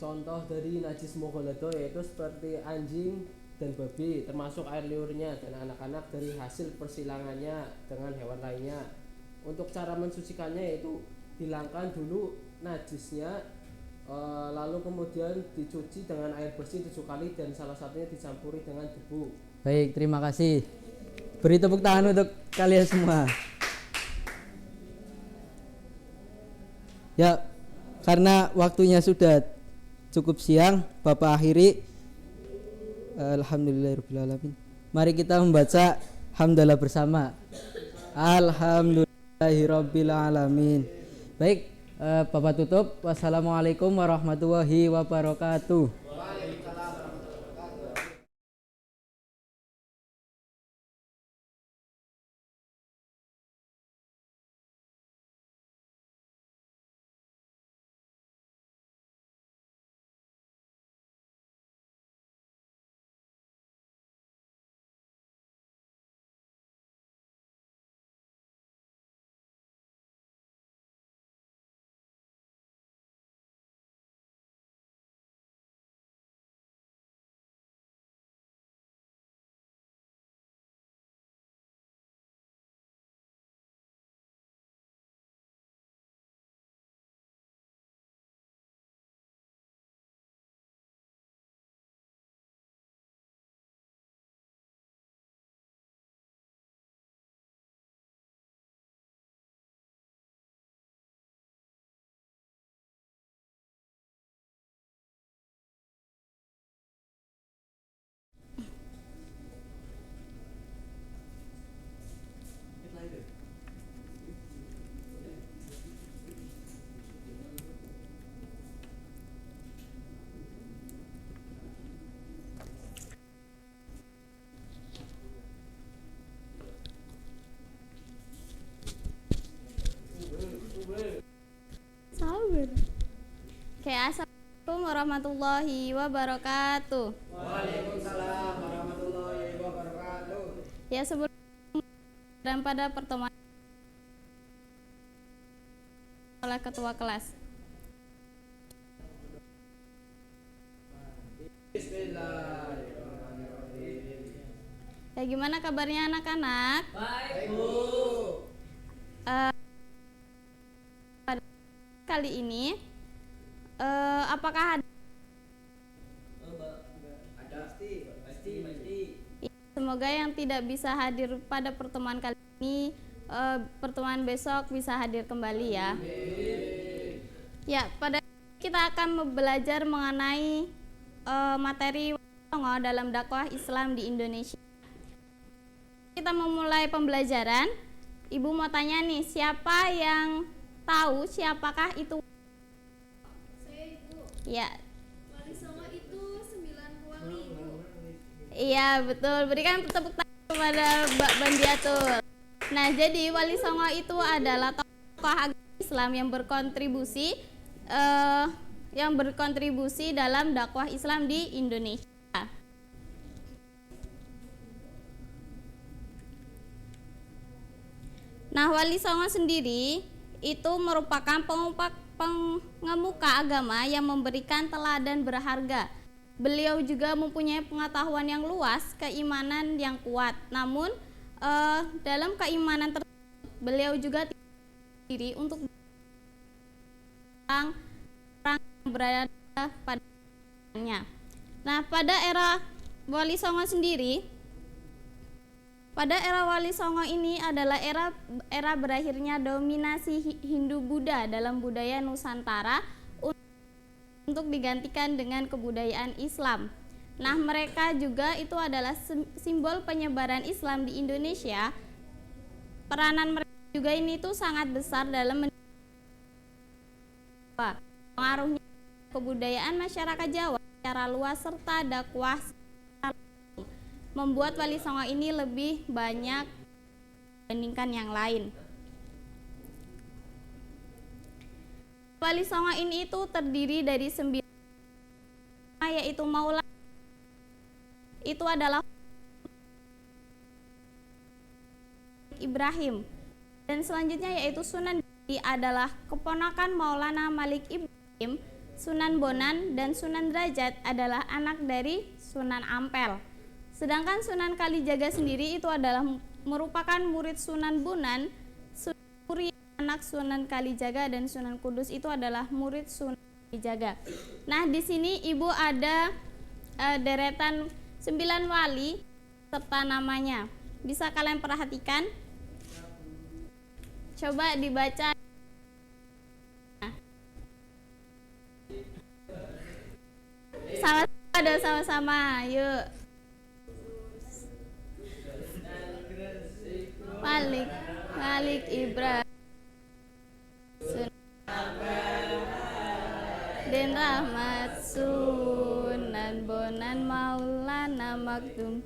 Contoh dari najis mughalladho yaitu seperti anjing dan babi, termasuk air liurnya dan anak-anak dari hasil persilangannya dengan hewan lainnya. Untuk cara mensucikannya yaitu hilangkan dulu najisnya, lalu kemudian dicuci dengan air bersih 7 kali dan salah satunya dicampuri dengan debu. Baik, terima kasih. Beri tepuk tangan untuk kalian semua. Ya, karena waktunya sudah cukup siang, Bapak akhiri. Alhamdulillahirrahmanirrahim. Mari kita membaca hamdalah bersama. Alhamdulillahirrahmanirrahim. Baik, Bapak tutup. Wassalamualaikum warahmatullahi wabarakatuh. Sabar. Oke, assalamualaikum warahmatullahi wabarakatuh. Waalaikumsalam warahmatullahi wabarakatuh. Ya, sebelum dan pada pertemuan para ketua kelas. Ya, gimana kabarnya anak-anak? Baik, Bu. Kali ini apakah ada? Semoga yang tidak bisa hadir pada pertemuan kali ini, pertemuan besok bisa hadir kembali ya. Ya, pada kita akan belajar mengenai materi Songo dalam dakwah Islam di Indonesia. Kita memulai pembelajaran. Ibu mau tanya nih, siapa yang tahu siapakah itu? Saya Ibu. Ya. Wali Songo itu 9 wali, Ibu. Iya, betul. Berikan tepuk tangan kepada Mbak Bandiatul. Nah, jadi Wali Songo itu adalah tokoh agama Islam yang berkontribusi dalam dakwah Islam di Indonesia. Nah, Wali Songo sendiri itu merupakan pengemuka agama yang memberikan teladan berharga. Beliau juga mempunyai pengetahuan yang luas, keimanan yang kuat. Namun dalam keimanan tersebut, beliau juga diri untuk orang yang berada padanya. Nah, pada era Wali Songo sendiri, pada era Wali Songo ini adalah era berakhirnya dominasi Hindu-Buddha dalam budaya Nusantara untuk digantikan dengan kebudayaan Islam. Nah, mereka juga itu adalah simbol penyebaran Islam di Indonesia. Peranan mereka juga ini tuh sangat besar dalam pengaruhnya kebudayaan masyarakat Jawa secara luas serta dakwah membuat Wali Songo ini lebih banyak dibandingkan yang lain. Wali Songo ini itu terdiri dari 9, yaitu Maulana itu adalah Ibrahim, dan selanjutnya yaitu Sunan Giri adalah keponakan Maulana Malik Ibrahim. Sunan Bonan dan Sunan Derajat adalah anak dari Sunan Ampel. Sedangkan Sunan Kalijaga sendiri itu adalah merupakan murid Sunan Bonan. Sunan Muria anak Sunan Kalijaga dan Sunan Kudus itu adalah murid Sunan Kalijaga. Nah, di sini Ibu ada deretan 9 wali serta namanya. Bisa kalian perhatikan? Coba dibaca. Sama-sama, yuk. Malik Ibrahim, Den Rahmat, Sunan Bonan, Maulana Maktum,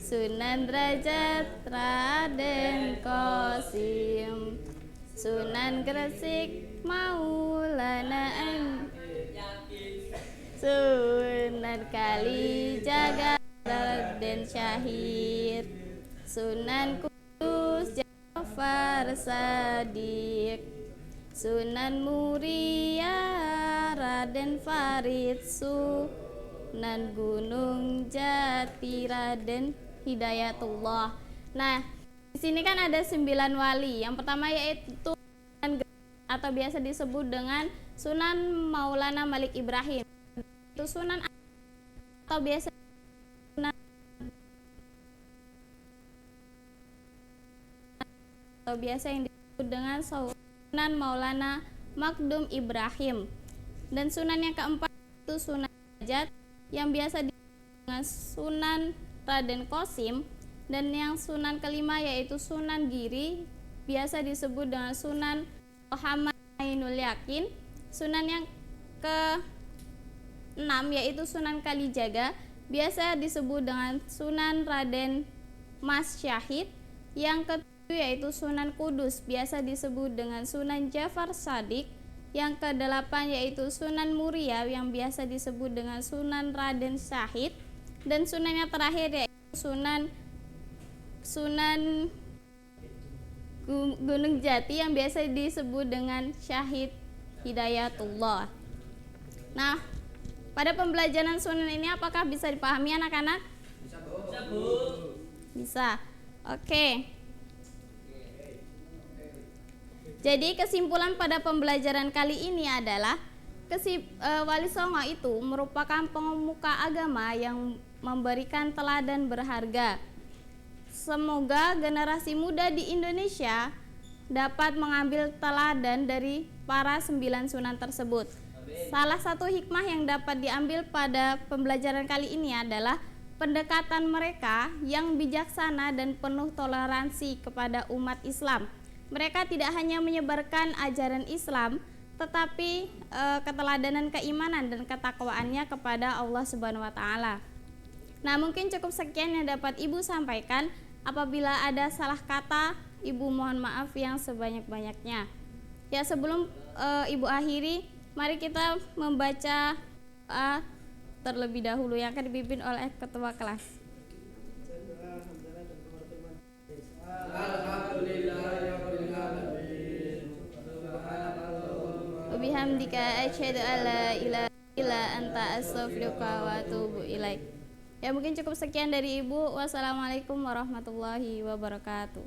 Sunan Derajat, Raden Qasim, Sunan Gresik, Maulana Sunan Kalijaga, Raden Syahid, Sunan Kudus, Jafar Sadiq, Sunan Muria, Raden Farid, Sunan Gunung Jati, Raden Hidayatullah. Nah, di sini kan ada 9 wali. Yang pertama yaitu atau biasa disebut dengan Sunan Maulana Malik Ibrahim. Itu Sunan atau biasa yang disebut dengan Sunan Maulana Makdum Ibrahim. Dan Sunan yang keempat itu Sunan Derajat yang biasa disebut dengan Sunan Raden Qasim. Dan yang Sunan kelima yaitu Sunan Giri, biasa disebut dengan Sunan Muhammad Ainul Yakin. Sunan yang ke-6 yaitu Sunan Kalijaga, biasa disebut dengan Sunan Raden Mas Syahid. Yang ke-7 yaitu Sunan Kudus, biasa disebut dengan Sunan Jafar Sadiq. Yang ke-8 yaitu Sunan Muria, yang biasa disebut dengan Sunan Raden Syahid. Dan Sunan yang terakhir yaitu Sunan Gunung Jati yang biasa disebut dengan Syahid Hidayatullah. Nah, pada pembelajaran sunan ini apakah bisa dipahami anak-anak? Bisa, Bu. Bisa. Oke. Jadi kesimpulan pada pembelajaran kali ini adalah Wali Songo itu merupakan pemuka agama yang memberikan teladan berharga. Semoga generasi muda di Indonesia dapat mengambil teladan dari para 9 sunan tersebut. Salah satu hikmah yang dapat diambil pada pembelajaran kali ini adalah pendekatan mereka yang bijaksana dan penuh toleransi kepada umat Islam. Mereka tidak hanya menyebarkan ajaran Islam, tetapi keteladanan keimanan dan ketakwaannya kepada Allah Subhanahu wa taala. Nah, mungkin cukup sekian yang dapat Ibu sampaikan. Apabila ada salah kata, Ibu mohon maaf yang sebanyak-banyaknya. Ya, sebelum Ibu akhiri, mari kita membaca terlebih dahulu yang akan dipimpin oleh ketua kelas. Wabihamdika asyhadu an la ilaha illa anta astaghfiruka wa atubu ilaik. Ya, mungkin cukup sekian dari Ibu. Wassalamualaikum warahmatullahi wabarakatuh.